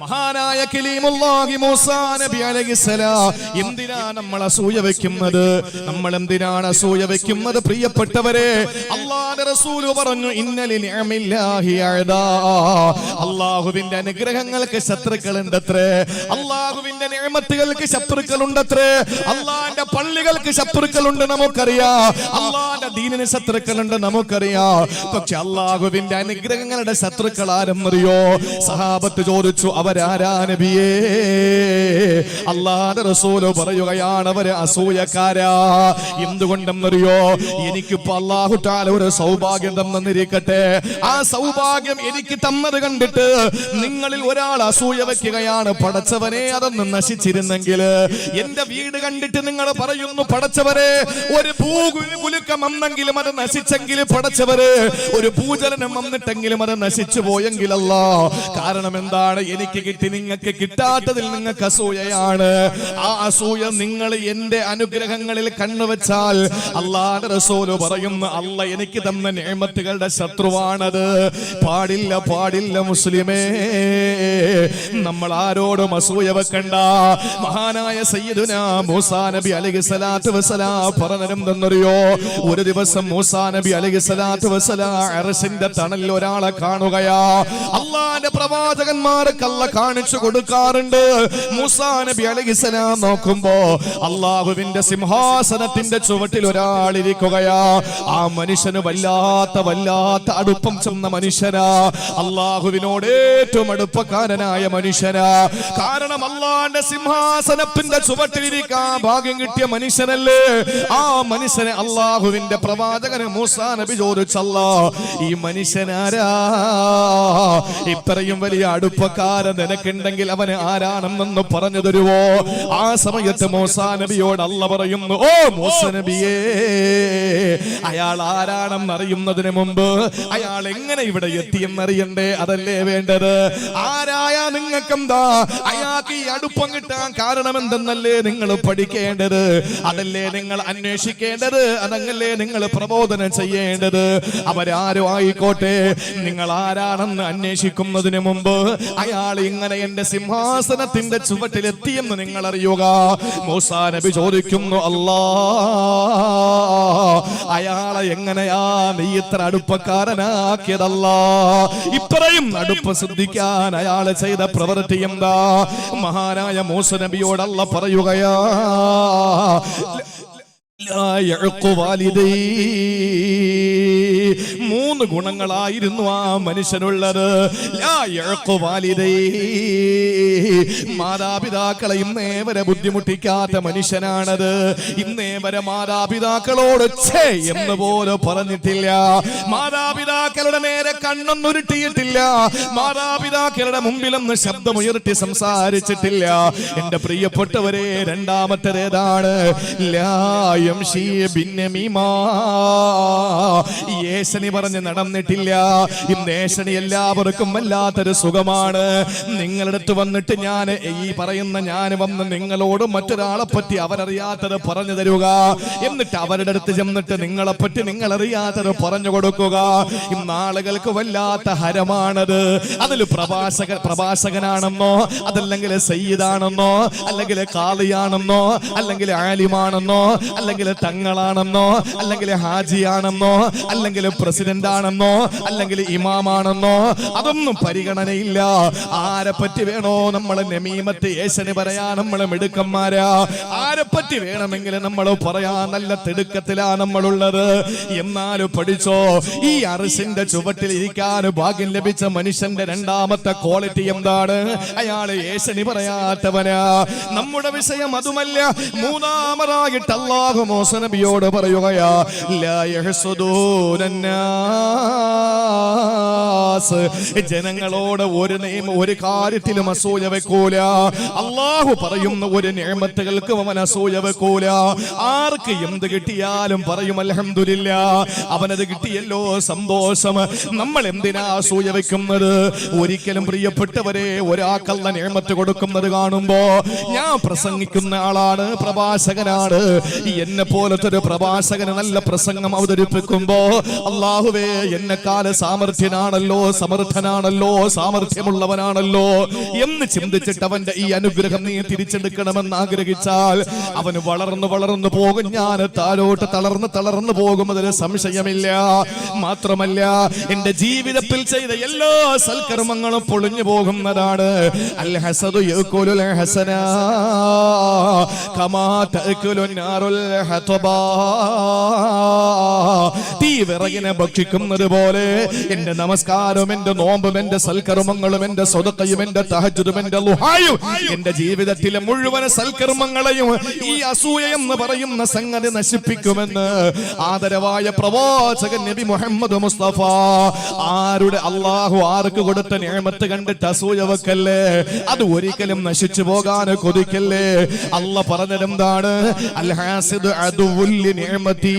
മഹാനായ കലീമുല്ലാഹി മൂസാ നബി അലൈഹിസ്സലാം എന്തിനാ നമ്മൾ അസൂയ വെക്കുന്നത്? നമ്മൾ എന്തിനാണ് അസൂയ വെക്കുന്നത്? പ്രിയപ്പെട്ടവരെ, അല്ലാഹുവിന്റെ റസൂൽ പറഞ്ഞു, ഇന്നലി നിഅമില്ലാഹി അഅദാ, അല്ലാഹുവിന്റെ അനുഗ്രഹങ്ങൾക്ക് ശത്രുക്കളുണ്ടത്രേ, അല്ലാഹുവിന്റെ നിഅമത്തുകൾക്ക് ശത്രുക്കളുണ്ടത്രേ, അല്ലാഹുവിന്റെ പള്ളികൾക്ക് ശത്രുക്കളുണ്ട് നമുക്കറിയാം, അല്ലാഹുവിന്റെ ദീനിന് ശത്രുക്കളുണ്ട് നമുക്കറിയാം. പക്ഷെ അല്ലാഹുവിന്റെ അനുഗ്രഹങ്ങളുടെ ശത്രുക്കൾ ആരെന്നറിയോ? സഹാബത്ത് ചോദിച്ചു, അവരാരാ നബിയേ? അല്ലാഹുവിന്റെ റസൂൽ പറയുകയാണ്, അവര് അസൂയക്കാരാ. എന്തുകൊണ്ടെന്നറിയോ? എനിക്കിപ്പോ അല്ലാഹു തആല ഒരു സൗഭാഗ്യം തന്നിരിക്കട്ടെ, ആ സൗഭാഗ്യം എനിക്ക് തന്നത് കണ്ടിട്ട് നിങ്ങളിൽ ഒരാൾ അസൂയ വെക്കുകയാണ്. പടച്ചവനെ, അതൊന്ന് നശിച്ചിരുന്നെങ്കിൽ. എന്റെ വീട് കണ്ടിട്ട് നിങ്ങൾ പറയുന്നു, പടച്ചവരെ ഒരു ഭൂകുലുക്കം വന്നെങ്കിലും അത് നശിച്ചെങ്കിൽ, പടച്ചവരെ ഒരു ഭൂചലനം വന്നിട്ടെങ്കിലും അത് നശിച്ചു പോയെങ്കിലല്ല. കാരണം എന്താണ്? എനിക്ക് കിട്ടി, നിങ്ങൾക്ക് കിട്ടാത്തതിൽ നിങ്ങൾക്ക് അസൂയയാണ്. ആ അസൂയ നിങ്ങൾ എന്റെ അനുഗ്രഹങ്ങളിൽ കണ്ണുവെച്ചാൽ അല്ലാഹുവിന്റെ റസൂൽ പറയുന്നു, അല്ല എനിക്ക് തന്ന നിഅമത്തുകളുടെ ശത്രുവാണത്. പാടില്ല, പാടില്ല മുസ്ലിമേ, നമ്മൾ ആരോടും അസൂയ വെക്കണ്ട. മഹാനായ സയ്യിദുനാ മൂസാ നബി അലൈഹിസ്സലാത്തു വസ്സലാം പറഞ്ഞതെന്തെന്നറിയോ? ഒരു ദിവസം മൂസാ നബി അലൈഹിസ്സലാത്തു വസ്സലാം അർശിന്റെ തണലിൽ ഒരാളെ കാണുകയാ. അല്ലാഹുവിന്റെ പ്രവാചകന്മാർക്ക് അല്ലാഹ് കാണിച്ചു കൊടുക്കാറുണ്ട്. മൂസാ നബി അലൈഹിസ്സലാം നോക്കുമ്പോ അല്ലാഹുവിന്റെ സിംഹാസനത്തിന്റെ ചുവട്ടിൽ ഒരാൾ ഇരിക്കുകയാ. ആ മനുഷ്യന് വല്ലാത്ത അടുപ്പം ചെന്ന മനുഷ്യനാ, അല്ലാഹുവിനോട് ഏറ്റവും അടുപ്പക്കാരനായ മനുഷ്യനാ. കാരണം അല്ലാഹുവിന്റെ സിംഹാസനത്തിന്റെ ചുവട്ടിലിരിക്കാൻ ഭാഗ്യം കിട്ടിയ മനുഷ്യനല്ലേ. ആ മനുഷ്യനെ അല്ലാഹുവിന്റെ പ്രവാചകൻ മൂസാ നബി ചോദിച്ചല്ലോ, ഈ മനുഷ്യനാരാ? ഇത്രയും വലിയ അടുപ്പക്കാരൻ നിനക്കുണ്ടെങ്കിൽ അവന് ആരാണെന്നൊന്ന് പറഞ്ഞു തരുവോ? ആ സമയത്ത് മൂസാ നബിയോട് അല്ലാഹ് പറയുന്നു, ഓ മൂസാ നബിയേ, അയാൾ ആരാണെന്ന് അറിയുന്നതിന് മുമ്പ് അയാൾ എങ്ങനെ ഇവിടെ എത്തിയെന്നറിയണ്ടേ? അതല്ലേ വേണ്ടത്. ആരായ നിങ്ങൾക്കെന്താ? അയാൾക്ക് ഈ അടുപ്പം കിട്ടാൻ കാരണം എന്തെന്നല്ലേ നിങ്ങൾ പഠിക്കേണ്ടത്, അതല്ലേ നിങ്ങൾ അന്വേഷിക്കേണ്ടത്, അതല്ലേ നിങ്ങൾ പ്രബോധനം ചെയ്യേണ്ടത്. അവരാരോ ആയിക്കോട്ടെ, നിങ്ങൾ ആരാണെന്ന് അന്വേഷിക്കുന്നതിന് മുമ്പ് അയാൾ ഇങ്ങനെ എന്റെ സിംഹാസനത്തിന്റെ ചുവട്ടിലെത്തിയെന്ന് നിങ്ങൾ അറിയുക. മൂസാ നബി ചോദിക്കുന്നു, അല്ലാ, അയാളെ എങ്ങനെയാ നീ ഇത്ര അടുപ്പക്കാരനാക്കിയതല്ല? ഇത്രയും അടുപ്പ് ശ്രദ്ധിക്കാൻ അയാള് ചെയ്ത പ്രവൃത്തി എന്താ? മഹാനായ മൂസാ നബിയോട് അല്ലാഹ് പറയുകയാ, മൂന്ന് ഗുണങ്ങളായിരുന്നു ആ മനുഷ്യനുള്ളത്. മാതാപിതാക്കളെ ഇന്നേ വരെ ബുദ്ധിമുട്ടിക്കാത്ത മനുഷ്യനാണത്. ഇന്നേ വരെ മാതാപിതാക്കളോട് ഛേ എന്ന് പോലെ പറഞ്ഞിട്ടില്ല, മാതാപിതാക്കളുടെ നേരെ കണ്ണൊന്നുരുട്ടിയിട്ടില്ല, മാതാപിതാക്കളുടെ മുമ്പിലൊന്ന് ശബ്ദമുയർത്തി സംസാരിച്ചിട്ടില്ല. എന്റെ പ്രിയപ്പെട്ടവരെ, രണ്ടാമത്തേതാണ് ഏശനി പറഞ്ഞ് നടന്നിട്ടില്ല. ഇന്ന് ഏശനി എല്ലാവർക്കും വല്ലാത്തൊരു സുഖമാണ്. നിങ്ങളുടെ അടുത്ത് വന്നിട്ട് ഞാൻ വന്ന് നിങ്ങളോട് മറ്റൊരാളെ പറ്റി അവരറിയാത്തത് പറഞ്ഞു തരുക, എന്നിട്ട് അവരുടെ അടുത്ത് ചെന്നിട്ട് നിങ്ങളെ പറ്റി നിങ്ങളറിയാത്തത് പറഞ്ഞു കൊടുക്കുക. ഇന്ന് ആളുകൾക്ക് വല്ലാത്ത ഹരമാണത്. അതിൽ പ്രഭാഷകനാണെന്നോ, അതല്ലെങ്കിൽ സയ്യിദാണെന്നോ, അല്ലെങ്കിൽ ഖാദിയാണെന്നോ, അല്ലെങ്കിൽ ആലിമാണെന്നോ, അല്ലെങ്കിൽ തങ്ങളാണെന്നോ, അല്ലെങ്കിൽ ഹാജിയാണെന്നോ, അല്ലെങ്കിൽ പ്രസിഡന്റ് ആണെന്നോ, അല്ലെങ്കിൽ ഇമാമാണെന്നോ, അതൊന്നും പരിഗണനയില്ല. ആരെ പറ്റി വേണോ നമ്മൾ നമീമത്ത് ഏശന് പറയാ നമ്മൾ മിടുക്കന്മാരാ. ആരെ പറ്റി വേണമെങ്കിൽ നമ്മൾ പറയാ നല്ല തിടുക്കത്തിലാ നമ്മളുള്ളത്. എന്നാലും പഠിച്ചോ, ഈ അർശിന്റെ ചുവട്ടിൽ ഇരിക്കാൻ ഭാഗ്യം ലഭിച്ച മനുഷ്യന്റെ രണ്ടാമത്തെ ക്വാളിറ്റി എന്താണ്? അയാള് ഏശനി പറയാത്തവനാ. നമ്മുടെ വിഷയം അതുമല്ല. മൂന്നാമതായിട്ട് അല്ലാഹു മൂസാ നബിയോട് പറയുകയാ, ലാ യഹ്സുദൂനന്നാസ്, ജനങ്ങളോട് ഒരു കാര്യത്തിലും അസൂയ വെക്കൂല. അല്ലാഹു പറയുന്ന ഒരു നിഅമത്തുകൾക്ക് അവൻ അസൂയ വെക്കൂല. ആർക്ക് എന്ത് കിട്ടിയാലും പറയും അൽഹംദുലില്ലാ, അവനത് കിട്ടിയല്ലോ, സന്തോഷം. നമ്മൾ എന്തിനാ അസൂയ വെക്കുന്നത്? ഒരിക്കലും പ്രിയപ്പെട്ടവരെ, ഒരാൾക്കല്ല നിഅമത്ത് കൊടുക്കുന്നത് കാണുമ്പോ, ഞാൻ പ്രസംഗിക്കുന്ന ആളാണ്, പ്രഭാഷകനാണ്, എന്നെ പോലത്തെ ഒരു പ്രഭാഷകന് നല്ല പ്രസംഗം അവതരിപ്പിക്കുമ്പോ, അല്ലാഹുവേ എന്നെക്കാല സാമർഥ്യനാണല്ലോ, സമർത്ഥനാണല്ലോ, സാമർഥ്യമുള്ളവനാണല്ലോ എന്ന് ചിന്തിച്ചിട്ട് അവന്റെ ഈ അനുഗ്രഹം നീ തിരിച്ചെടുക്കണമെന്ന് ആഗ്രഹിച്ചാൽ അവന് വളർന്നു വളർന്നു പോകും. ഞാൻ താഴോട്ട് തളർന്നു പോകുന്നതിൽ സംശയമില്ല. മാത്രമല്ല എന്റെ ജീവിതത്തിൽ ചെയ്ത എല്ലാ സൽക്കർമ്മങ്ങളും പൊളിഞ്ഞു പോകുന്നതാണ്. അൽ ഹസദു യഅകുലുൽ ഹസന കമാ തഅകുലുൻ നാറുൽ ഹതബാ. തീ വിറകിനെ ഭക്ഷിക്കുന്നത് പോലെ എന്റെ നമസ്കാരവും എന്റെ നോമ്പും എന്റെ സൽക്കർമ്മങ്ങളും എന്റെ സ്വതക്കയും എന്റെ തഹജ്ജുദും എന്റെ ളുഹായും എന്റെ ജീവിതത്തിലെ മുഴുവൻ സൽക്കർമ്മങ്ങളെയും ഈ അസൂയ എന്ന് പറയുന്ന സംഗതി നശിപ്പിക്കുമെന്ന് ആദരവായ പ്രവാചകൻ നബി മുഹമ്മദ് മുസ്തഫ. ആരുടെ അല്ലാഹു ആർക്ക് കൊടുത്ത നിഅമത്ത് കണ്ടിട്ട് അസൂയ വെക്കല്ലേ, അത് ഒരിക്കലും നശിച്ചു പോകാൻ കൊതിക്കല്ലേ. അല്ലാഹ് പറഞ്ഞതെന്താണ്? അൽ ഹാസിദു അദുവുൽ നിഅമതി.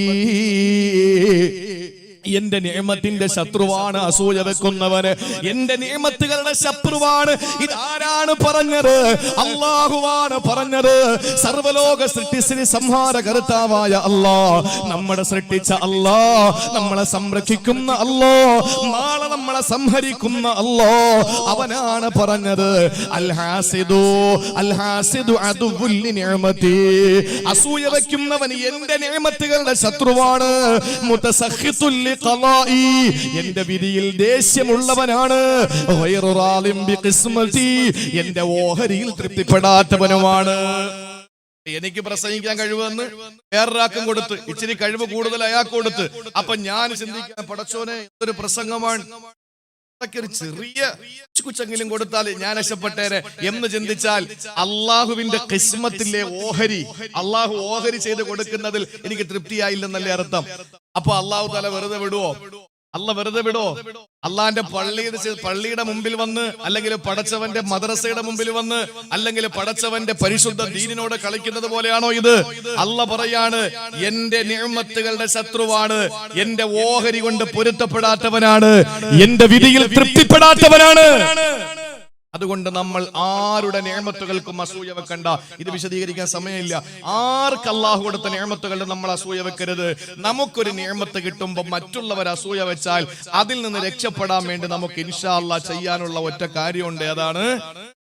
എന്റെ നിഅമത്തിന്റെ ശത്രുവാണ് അസൂയ വെക്കുന്നവന്, എന്റെ നിഅമത്തുകളുടെ ശത്രുവാണ്. ഇതാരാണ് പറഞ്ഞത്? അല്ലാഹുവാണ് പറഞ്ഞത്. സർവലോക സൃഷ്ടിസ്ഥിതി സംഹാരകർത്താവായ അല്ലാഹ്, നമ്മളെ സൃഷ്ടിച്ച അല്ലാഹ്, നമ്മളെ സംരക്ഷിക്കുന്ന അല്ലാഹ്, നാളെ നമ്മളെ സംഹരിക്കുന്ന അല്ലാഹ്, അവനാണ് പറഞ്ഞത് അൽ ഹാസിദു അദുവുൽ നിഅമതി. അസൂയ വെക്കുന്നവൻ എന്റെ നിഅമത്തുകളുടെ ശത്രുവാണ്. മുതസഖിതുൽ എന്റെ വിധിയിൽ ദേഷ്യമുള്ളവനാണ്. എന്റെ ഓഹരിയിൽ തൃപ്തിപ്പെടാത്തവനുമാണ്. എനിക്ക് പ്രസംഗിക്കാൻ കഴിവെന്ന് വേറൊരാൾക്കും കൊടുത്ത്, ഇച്ചിരി കഴിവ് കൂടുതൽ അയാൾക്ക് കൊടുത്ത്, അപ്പൊ ഞാൻ ചിന്തിക്കാൻ, പടച്ചോനെ എന്തൊരു പ്രസംഗമാണ്, ഒരു ചെറിയ കുച്ചെങ്കിലും കൊടുത്താൽ ഞാൻ രക്ഷപ്പെട്ടേനെ എന്ന് ചിന്തിച്ചാൽ അള്ളാഹുവിന്റെ ഖിസ്മത്തിലെ ഓഹരി, അള്ളാഹു ഓഹരി ചെയ്ത് കൊടുക്കുന്നതിൽ എനിക്ക് തൃപ്തിയായില്ലെന്നല്ലേ അർത്ഥം. അപ്പൊ അള്ളാഹു തആല വെറുതെ വിടുവോ? അള്ളാഹ് വെറുതെ വിടോ? അള്ളാന്റെ പള്ളിയുടെ മുമ്പിൽ വന്ന്, അല്ലെങ്കിൽ പടച്ചവന്റെ മദ്രസയുടെ മുമ്പിൽ വന്ന്, അല്ലെങ്കിൽ പടച്ചവന്റെ പരിശുദ്ധ ദീനിനോട് കളിക്കുന്നത് പോലെയാണോ ഇത്? അള്ളാഹ് പറയാണ് എന്റെ നിഅമത്തുകളുടെ ശത്രുവാണ്, എന്റെ ഓഹരി കൊണ്ട് പൊരുത്തപ്പെടാത്തവനാണ്, എന്റെ വിധിയിൽ തൃപ്തിപ്പെടാത്തവനാണ്. അതുകൊണ്ട് നമ്മൾ ആരുടെ നിഅമത്തുകൾക്കും അസൂയ വെക്കണ്ട. ഇത് വിശദീകരിക്കാൻ സമയമില്ല. ആർക്ക് അല്ലാഹു കൊടുത്ത നിഅമത്തുകളുടെ നമ്മൾ അസൂയ വെക്കരുത്. നമുക്കൊരു നിഅമത്ത് കിട്ടുമ്പോൾ മറ്റുള്ളവർ അസൂയ വെച്ചാൽ അതിൽ നിന്ന് രക്ഷപ്പെടാൻ വേണ്ടി നമുക്ക് ഇൻഷാ അല്ലാഹ് ചെയ്യാനുള്ള ഒറ്റ കാര്യമുണ്ട്. അതാണ്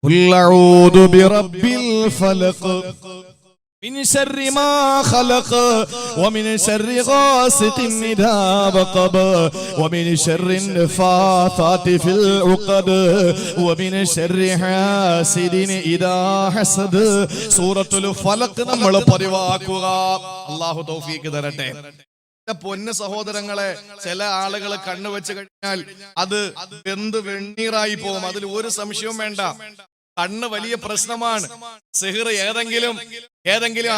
ഖുൽ അഊദു ബിറബ്ബിൽ ഫലഖ് من شر ما خلق ومن شر غاسق إذا وقب ومن شر النفاثات في العقد ومن شر حاسد إذا حسد. സൂറത്തുൽ ഫലഖ് നമ്മൾ പതിവാക്കുക. അല്ലാഹു തൗഫീഖ് തരട്ടെ. പൊന്നു സഹോദരങ്ങളെ, ചില ആളുകൾ കണ്ണുവെച്ച് കഴിഞ്ഞാൽ അത് വെന്ത് വെണ്ണീറായി പോകും. അതിൽ ഒരു സംശയവും വേണ്ട. കണ്ണ് വലിയ പ്രശ്നമാണ്. സിഹ്ർ ഏതെങ്കിലും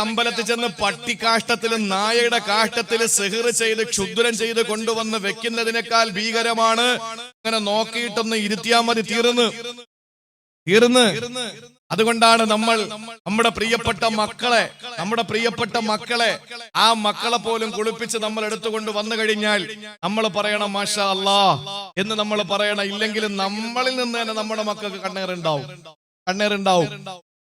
അമ്പലത്തിൽ ചെന്ന് പട്ടിക്കാഷ്ടത്തിലും നായയുടെ കാഷ്ടത്തില് സിഹ്ർ ചെയ്ത് ക്ഷുദ്രം ചെയ്ത് കൊണ്ടുവന്ന് വെക്കുന്നതിനേക്കാൾ ഭീകരമാണ്. അങ്ങനെ നോക്കിയിട്ടൊന്ന് ഇരുത്തിയാൽ മതി, തീർന്ന്. അതുകൊണ്ടാണ് നമ്മൾ നമ്മുടെ പ്രിയപ്പെട്ട മക്കളെ ആ മക്കളെ പോലും കുളിപ്പിച്ച് നമ്മൾ എടുത്തുകൊണ്ട് വന്നു കഴിഞ്ഞാൽ നമ്മൾ പറയണം മാഷാ അല്ലാഹ് എന്ന് നമ്മൾ പറയണം. ഇല്ലെങ്കിൽ നമ്മളിൽ നിന്ന് തന്നെ നമ്മുടെ മക്കൾക്ക് കണ്ണേറുണ്ടാവും.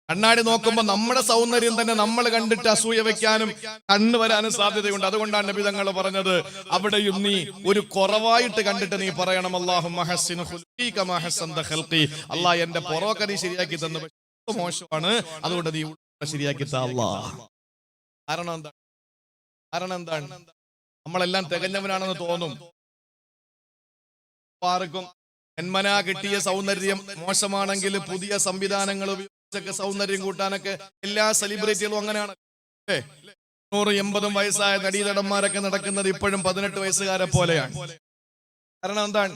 കണ്ണാടി നോക്കുമ്പോ നമ്മുടെ സൗന്ദര്യം തന്നെ നമ്മൾ കണ്ടിട്ട് അസൂയ വെക്കാനും കണ്ണു വരാനും സാധ്യതയുണ്ട്. അതുകൊണ്ടാണ് നബി തങ്ങൾ പറഞ്ഞത്, അവിടെയും നീ ഒരു കുറവായിട്ട് കണ്ടിട്ട് നീ പറയണം അല്ലാഹുമ്മ ഹസ്സിൻ ഖുൽഖി കമാ ഹസ്സൻത ഖൽഖി. അല്ലാഹ് എന്റെ പുറമൊക്കെ നീ ശരിയാക്കി തന്നു, മോശമാണ്, അതുകൊണ്ട് നീ ശരിയാക്കി താ അല്ലാഹ്. കാരണം എന്താണ്? നമ്മളെല്ലാം തികഞ്ഞവനാണെന്ന് തോന്നും. ആർക്കും ജന്മനാ കിട്ടിയ സൗന്ദര്യം മോശമാണെങ്കിൽ പുതിയ സംവിധാനങ്ങൾ ഉപയോഗിച്ചൊക്കെ സൗന്ദര്യം കൂട്ടാനൊക്കെ എല്ലാ സെലിബ്രിറ്റികളും അങ്ങനെയാണ്. 180 വയസ്സായ നടീനടന്മാരൊക്കെ നടക്കുന്നത് ഇപ്പോഴും 18 വയസ്സുകാരെ പോലെയാണ്. കാരണം എന്താണ്?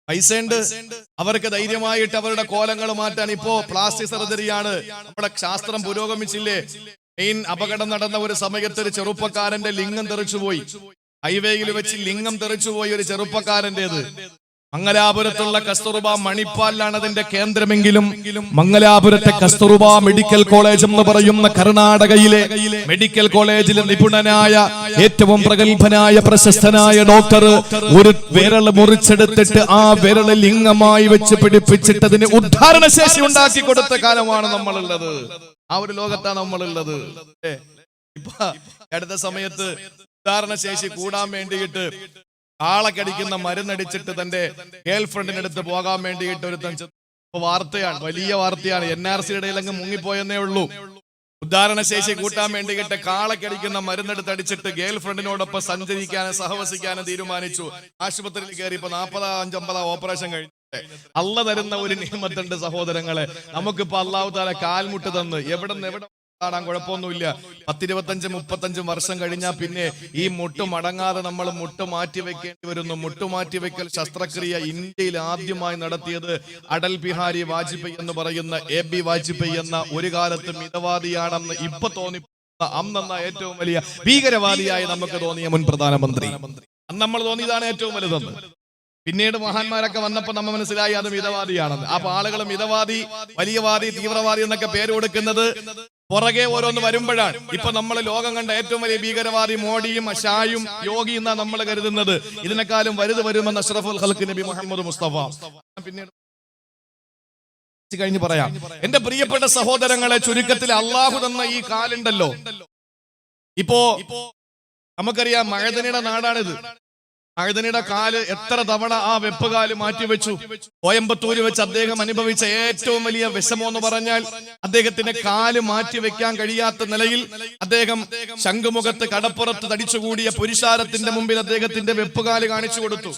പൈസയുണ്ട്. അവർക്ക് ധൈര്യമായിട്ട് അവരുടെ കോലങ്ങൾ മാറ്റാൻ ഇപ്പോ പ്ലാസ്റ്റിക് സർജറിയാണ്. നമ്മുടെ ശാസ്ത്രം പുരോഗമിച്ചില്ലേ? മെയിൻ അപകടം നടന്ന ഒരു സമയത്ത് ഒരു ചെറുപ്പക്കാരന്റെ ലിംഗം തെറിച്ചുപോയി. ഹൈവേയിൽ വെച്ച് ലിംഗം തെറിച്ചുപോയി ഒരു ചെറുപ്പക്കാരൻ്റെത്. മംഗലാപുരത്തുള്ള കസ്തൂർബ മണിപ്പാലിലാണ് അതിന്റെ കേന്ദ്രമെങ്കിലും മംഗലാപുരത്തെ കസ്തൂർബ മെഡിക്കൽ കോളേജ് എന്ന് പറയുന്ന കർണാടകയിലെ മെഡിക്കൽ കോളേജിലെ നിപുണനായ ഏറ്റവും പ്രഗത്ഭനായ പ്രശസ്തനായ ഡോക്ടർ ഒരു വിരൽ മുറിച്ചെടുത്തിട്ട് ആ വിരൽ ലിംഗമായി വെച്ച് പിടിപ്പിച്ചിട്ട് അതിന് ഉദ്ധാരണ ശേഷി ഉണ്ടാക്കി കൊടുത്ത കാലമാണ് നമ്മളുള്ളത്. ആ ഒരു ലോകത്താണ് നമ്മളുള്ളത്. ഇപ്പൊ അടുത്ത സമയത്ത് ഉദ്ധാരണ ശേഷി കൂടാൻ വേണ്ടിയിട്ട് കാളക്കടിക്കുന്ന മരുന്നടിച്ചിട്ട് തന്റെ ഗേൾ ഫ്രണ്ടിനടുത്ത് പോകാൻ വേണ്ടിയിട്ട് ഒരുത്തൻ വാർത്തയാണ്, വലിയ വാർത്തയാണ്. NRC ഇടയിലങ്ങ് മുങ്ങിപ്പോയെന്നേ ഉള്ളൂ. ഉദാഹരണശേഷി കൂട്ടാൻ വേണ്ടിയിട്ട് കാളക്കടിക്കുന്ന മരുന്നെടുത്ത് അടിച്ചിട്ട് ഗേൾ ഫ്രണ്ടിനോടൊപ്പം സഞ്ചരിക്കാനും സഹവസിക്കാനും തീരുമാനിച്ചു. ആശുപത്രിയിൽ കയറി ഇപ്പൊ 40-50 ഓപ്പറേഷൻ കഴിഞ്ഞു. അള്ള തരുന്ന ഒരു നിയമത്തുണ്ട് സഹോദരങ്ങളെ. നമുക്കിപ്പോ അള്ളാഹു താല കാൽമുട്ട് തന്ന് എവിടെ കാണാൻ കുഴപ്പമൊന്നുമില്ല. 10-25-35 വർഷം കഴിഞ്ഞാൽ പിന്നെ ഈ മുട്ട് മടങ്ങാതെ നമ്മൾ മുട്ട് മാറ്റി വെക്കേണ്ടി വരുന്നു. മുട്ടുമാറ്റിവെക്കൽ ശസ്ത്രക്രിയ ഇന്ത്യയിൽ ആദ്യമായി നടത്തിയത് അടൽ ബിഹാരി വാജ്പേയി എന്ന് പറയുന്ന AB വാജ്പേയി എന്ന ഒരു കാലത്ത് മിതവാദിയാണെന്ന് ഇപ്പൊ തോന്നി അന്നെന്ന ഏറ്റവും വലിയ ഭീകരവാദിയായി നമുക്ക് തോന്നിയ മുൻ പ്രധാനമന്ത്രി. അന്ന് നമ്മൾ തോന്നിയതാണ് ഏറ്റവും വലുതെന്ന്. പിന്നീട് മഹാന്മാരൊക്കെ വന്നപ്പോ നമ്മൾ മനസ്സിലായി അത് മിതവാദിയാണെന്ന്. അപ്പൊ ആളുകൾ മിതവാദി, വലിയവാദി, തീവ്രവാദി എന്നൊക്കെ പേര് കൊടുക്കുന്നത് പുറകെ ഓരോന്ന് വരുമ്പോഴാണ്. ഇപ്പൊ നമ്മൾ ലോകം കണ്ട ഏറ്റവും വലിയ ഭീകരവാദി മോഡിയും ഷായും യോഗി എന്നാ നമ്മൾ കരുതുന്നത്. ഇതിനെക്കാളും വലുത് വരുമെന്ന് അഷ്റഫുൽ ഖൽഖ് നബി മുഹമ്മദ് മുസ്തഫ. പിന്നീട് കഴിഞ്ഞ് പറയാം. എന്റെ പ്രിയപ്പെട്ട സഹോദരങ്ങളെ, ചുരുക്കത്തിൽ അള്ളാഹു തന്ന ഈ കാലുണ്ടല്ലോ, ഇപ്പോ നമുക്കറിയാം മഴതനിയുടെ നാടാണിത്. മഴതനിയുടെ കാല് എത്ര തവണ ആ വെപ്പുകാല് മാറ്റിവെച്ചു. കോയമ്പത്തൂര് വെച്ച് അദ്ദേഹം അനുഭവിച്ച ഏറ്റവും വലിയ വിഷമം എന്ന് പറഞ്ഞാൽ അദ്ദേഹത്തിന്റെ കാല് മാറ്റിവെക്കാൻ കഴിയാത്ത നിലയിൽ അദ്ദേഹം ശംഖുമുഖത്ത് കടപ്പുറത്ത് തടിച്ചുകൂടിയ പുരുഷാരത്തിന്റെ മുമ്പിൽ അദ്ദേഹത്തിന്റെ വെപ്പുകാല് കാണിച്ചു കൊടുത്തു.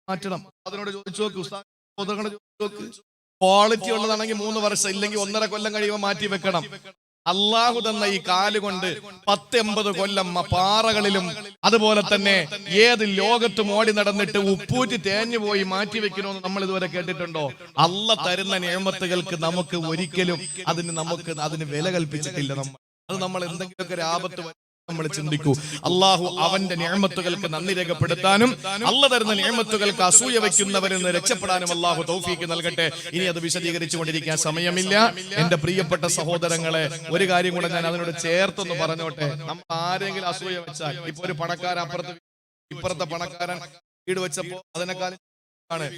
മാറ്റണം. അതിനോട് ചോദിച്ചു നോക്ക്, ഉസ്താദിനോട് ചോദിച്ചു നോക്ക്. ക്വാളിറ്റി ഉള്ളതാണെങ്കിൽ 3 വർഷം, ഇല്ലെങ്കിൽ 1.5 കൊല്ലം കഴിയുമ്പോൾ മാറ്റി വെക്കണം. അള്ളാഹു തന്ന ഈ കാലുകൊണ്ട് 10-80 കൊല്ലം പാറകളിലും അതുപോലെ തന്നെ ഏത് ലോകത്തും ഓടി നടന്നിട്ട് ഉപ്പൂറ്റി തേഞ്ഞു പോയി മാറ്റി വെക്കണമെന്ന് നമ്മൾ ഇതുവരെ കേട്ടിട്ടുണ്ടോ? അള്ള തരുന്ന നിയമത്തുകൾക്ക് നമുക്ക് ഒരിക്കലും അതിന് വില കൽപ്പിച്ചിട്ടില്ല. നമ്മൾ എന്തെങ്കിലുമൊക്കെ ഒരു ആപത്ത് നമ്മൾ ചിന്തിക്കൂ. അള്ളാഹു അവന്റെ നിഅമത്തുകൾക്ക് നന്ദി രേഖപ്പെടുത്താനും അള്ള തരുന്ന നിഅമത്തുകൾക്ക് അസൂയ വയ്ക്കുന്നവരിൽ നിന്ന് രക്ഷപ്പെടാനും അള്ളാഹു തൗഫീക്ക് നൽകട്ടെ. ഇനി അത് വിശദീകരിച്ചു കൊണ്ടിരിക്കാൻ സമയമില്ല. എന്റെ പ്രിയപ്പെട്ട സഹോദരങ്ങളെ, ഒരു കാര്യം കൂടെ ഞാൻ അതിനോട് ചേർത്തൊന്ന് പറഞ്ഞോട്ടെ. നമ്മൾ ആരെങ്കിലും അസൂയ വെച്ചാൽ, ഇപ്പൊ ഒരു പണക്കാരൻ ഇപ്പുറത്തെ പണക്കാരൻ വീട് വെച്ചപ്പോ അതിനേക്കാളും ആണ്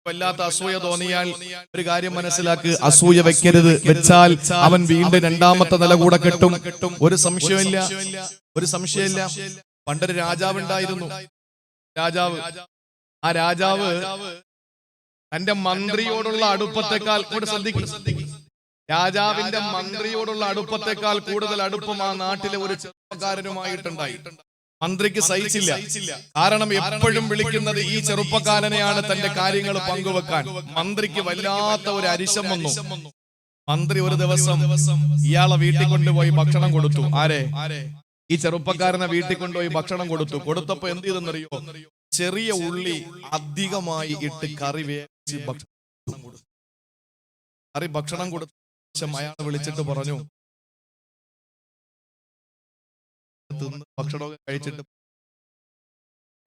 വല്ലാത്ത അസൂയ തോന്നിയാൽ ഒരു കാര്യം മനസ്സിലാക്ക്, അസൂയ വെക്കരുത്. വെച്ചാൽ അവൻ വീണ്ടും 2ാമത്തെ നില കൂടെ കെട്ടും. ഒരു സംശയമില്ല. പണ്ടൊരു രാജാവ് ഉണ്ടായിരുന്നു. ആ രാജാവ് തന്റെ മന്ത്രിയോടുള്ള അടുപ്പത്തെക്കാൾ രാജാവിന്റെ മന്ത്രിയോടുള്ള അടുപ്പത്തെക്കാൾ കൂടുതൽ അടുപ്പം ആ നാട്ടിലെ ഒരു ചെറുപ്പക്കാരനുമായിട്ടുണ്ടായി. മന്ത്രിക്ക് സഹിച്ചില്ല. കാരണം എപ്പോഴും വിളിക്കുന്നത് ഈ ചെറുപ്പക്കാരനെയാണ് തന്റെ കാര്യങ്ങൾ പങ്കുവെക്കാൻ. മന്ത്രിക്ക് വല്ലാത്ത ഒരു അരിശം വന്നു. മന്ത്രി ഒരു ദിവസം ഇയാളെ വീട്ടിൽ കൊണ്ടുപോയി ഭക്ഷണം കൊടുത്തു. ആരെ? ഈ ചെറുപ്പക്കാരനെ വീട്ടിൽ കൊണ്ടുപോയി ഭക്ഷണം കൊടുത്തു. കൊടുത്തപ്പോ എന്ത് ചെയ്തെന്നറിയോ? ചെറിയ ഉള്ളി അധികമായി ഇട്ട് കറി വേവിച്ച് ഭക്ഷണം കൊടുത്ത ശേഷം അയാളെ വിളിച്ചിട്ട് പറഞ്ഞു, ഭക്ഷണമൊക്കെ കഴിച്ചിട്ട്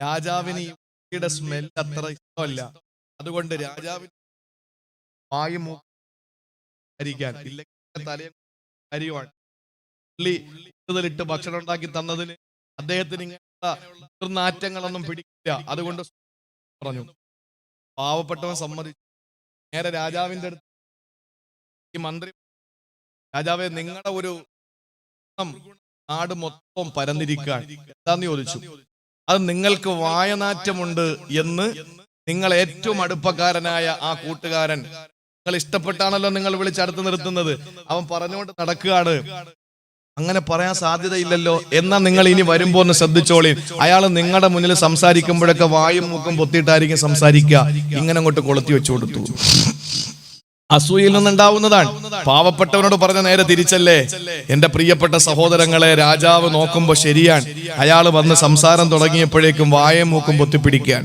രാജാവിന് ഈ ഉള്ളിയുടെ സ്മെൽ അത്ര ഇഷ്ടമല്ല. അതുകൊണ്ട് രാജാവിന് വായു മൂക്കാൻ ഇല്ലെങ്കിൽ തലയും കാര്യമാണ്. ഉള്ളി കൂടുതലിട്ട് ഭക്ഷണം ഉണ്ടാക്കി തന്നതിന് അദ്ദേഹത്തിന് ഇങ്ങനത്തെ ദുർനാറ്റങ്ങളൊന്നും പിടിക്കില്ല. അതുകൊണ്ട് പറഞ്ഞു. പാവപ്പെട്ടവൻ സമ്മതിച്ചു. നേരെ രാജാവിന്റെ അടുത്ത് ഈ മന്ത്രി, രാജാവെ, നിങ്ങളുടെ ഒരു നാട് മൊത്തം പരന്നിരിക്കാൻ എന്താന്ന് ചോദിച്ചു. അത് നിങ്ങൾക്ക് വായനാറ്റമുണ്ട് എന്ന് നിങ്ങൾ ഏറ്റവും അടുപ്പക്കാരനായ ആ കൂട്ടുകാരൻ, നിങ്ങൾ ഇഷ്ടപ്പെട്ടാണല്ലോ നിങ്ങൾ വിളിച്ചടുത്ത് നിർത്തുന്നത്, അവൻ പറഞ്ഞുകൊണ്ട് നടക്കുകയാണ്. അങ്ങനെ പറയാൻ സാധ്യതയില്ലല്ലോ. എന്നാ നിങ്ങൾ ഇനി വരുമ്പോ ഒന്ന് ശ്രദ്ധിച്ചോളി. അയാൾ നിങ്ങളുടെ മുന്നിൽ സംസാരിക്കുമ്പോഴൊക്കെ വായും മൂക്കും പൊത്തിയിട്ടായിരിക്കും സംസാരിക്കുക. ഇങ്ങനെ അങ്ങോട്ട് കൊളുത്തി വെച്ചു കൊടുത്തു. അസൂയയിൽ നിന്നുണ്ടാവുന്നതാണ്. പാവപ്പെട്ടവനോട് പറഞ്ഞ നേരെ തിരിച്ചല്ലേ? എന്റെ പ്രിയപ്പെട്ട സഹോദരങ്ങളെ, രാജാവ് നോക്കുമ്പോ ശരിയാണ്. അയാൾ വന്ന് സംസാരം തുടങ്ങിയപ്പോഴേക്കും വായം മൂക്കും പൊത്തിപ്പിടിക്കാൻ.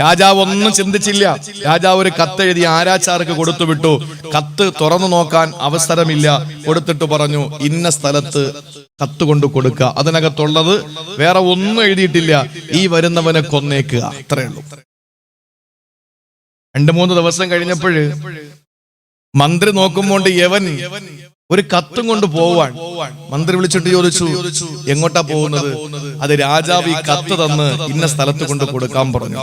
രാജാവ് ഒന്നും ചിന്തിച്ചില്ല. രാജാവ് ഒരു കത്തെഴുതി ആരാച്ചാർക്ക് കൊടുത്തുവിട്ടു. കത്ത് തുറന്നു നോക്കാൻ അവസരമില്ല. കൊടുത്തിട്ട് പറഞ്ഞു, ഇന്ന സ്ഥലത്ത് കത്ത് കൊണ്ട് കൊടുക്കുക. അതിനകത്തുള്ളത് വേറെ ഒന്നും എഴുതിയിട്ടില്ല, ഈ വരുന്നവനെ കൊന്നേക്കുക, അത്രേ ഉള്ളൂ. 2-3 ദിവസം കഴിഞ്ഞപ്പോഴ് മന്ത്രി നോക്കുമ്പോണ്ട് യവൻ ഒരു കത്തും കൊണ്ട് പോവാൻ. മന്ത്രി വിളിച്ചിട്ട് ചോദിച്ചു, എങ്ങോട്ടാ പോകുന്നത്? അത് രാജാവ് ഈ കത്ത് തന്ന് ഇന്ന സ്ഥലത്ത് കൊണ്ട് കൊടുക്കാൻ പറഞ്ഞു.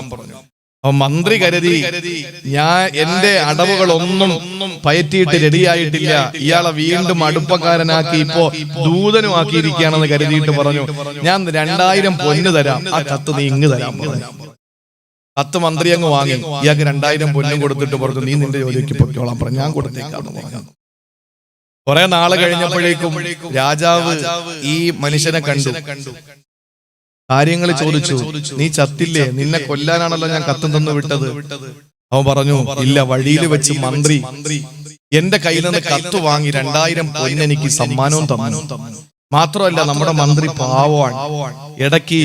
മന്ത്രി കരുതി ഞാൻ എന്റെ അടവുകളൊന്നും പയറ്റിയിട്ട് റെഡിയായിട്ടില്ല, ഇയാളെ വീണ്ടും അടുപ്പക്കാരനാക്കി ഇപ്പോ ദൂതനുമാക്കിയിരിക്കുകയാണെന്ന് കരുതിയിട്ട് പറഞ്ഞു, ഞാൻ 2000 പൊന്ന് തരാം, ആ കത്ത് നീ ഇങ്ങ് തരാൻ പറഞ്ഞു. കത്ത് മന്ത്രി അങ്ങ് വാങ്ങി. ഇയാൾക്ക് 2000 പൊന്നും കൊടുത്തിട്ട് പറഞ്ഞു, നീ നിന്റെ ജോലിക്ക് പൊയ്ക്കോളാം പറഞ്ഞു. ഞാൻ കൊടുത്തേക്കാന്ന് പറഞ്ഞു. കുറെ നാള് കഴിഞ്ഞപ്പോഴേക്കും രാജാവ് ഈ മനുഷ്യനെ കണ്ടു, കാര്യങ്ങൾ ചോദിച്ചു. നീ ചത്തില്ലേ? നിന്നെ കൊല്ലാനാണല്ലോ ഞാൻ കത്തും തന്നു വിട്ടത്. അവൻ പറഞ്ഞു, ഇല്ല, വഴിയിൽ വെച്ച് മന്ത്രി എന്റെ കയ്യിൽ നിന്ന് കത്ത് വാങ്ങി 2000 പൊന്നെനിക്ക് സമ്മാനവും തന്നു. മാത്രമല്ല നമ്മുടെ മന്ത്രി പാവമാണ്. ഇടയ്ക്ക്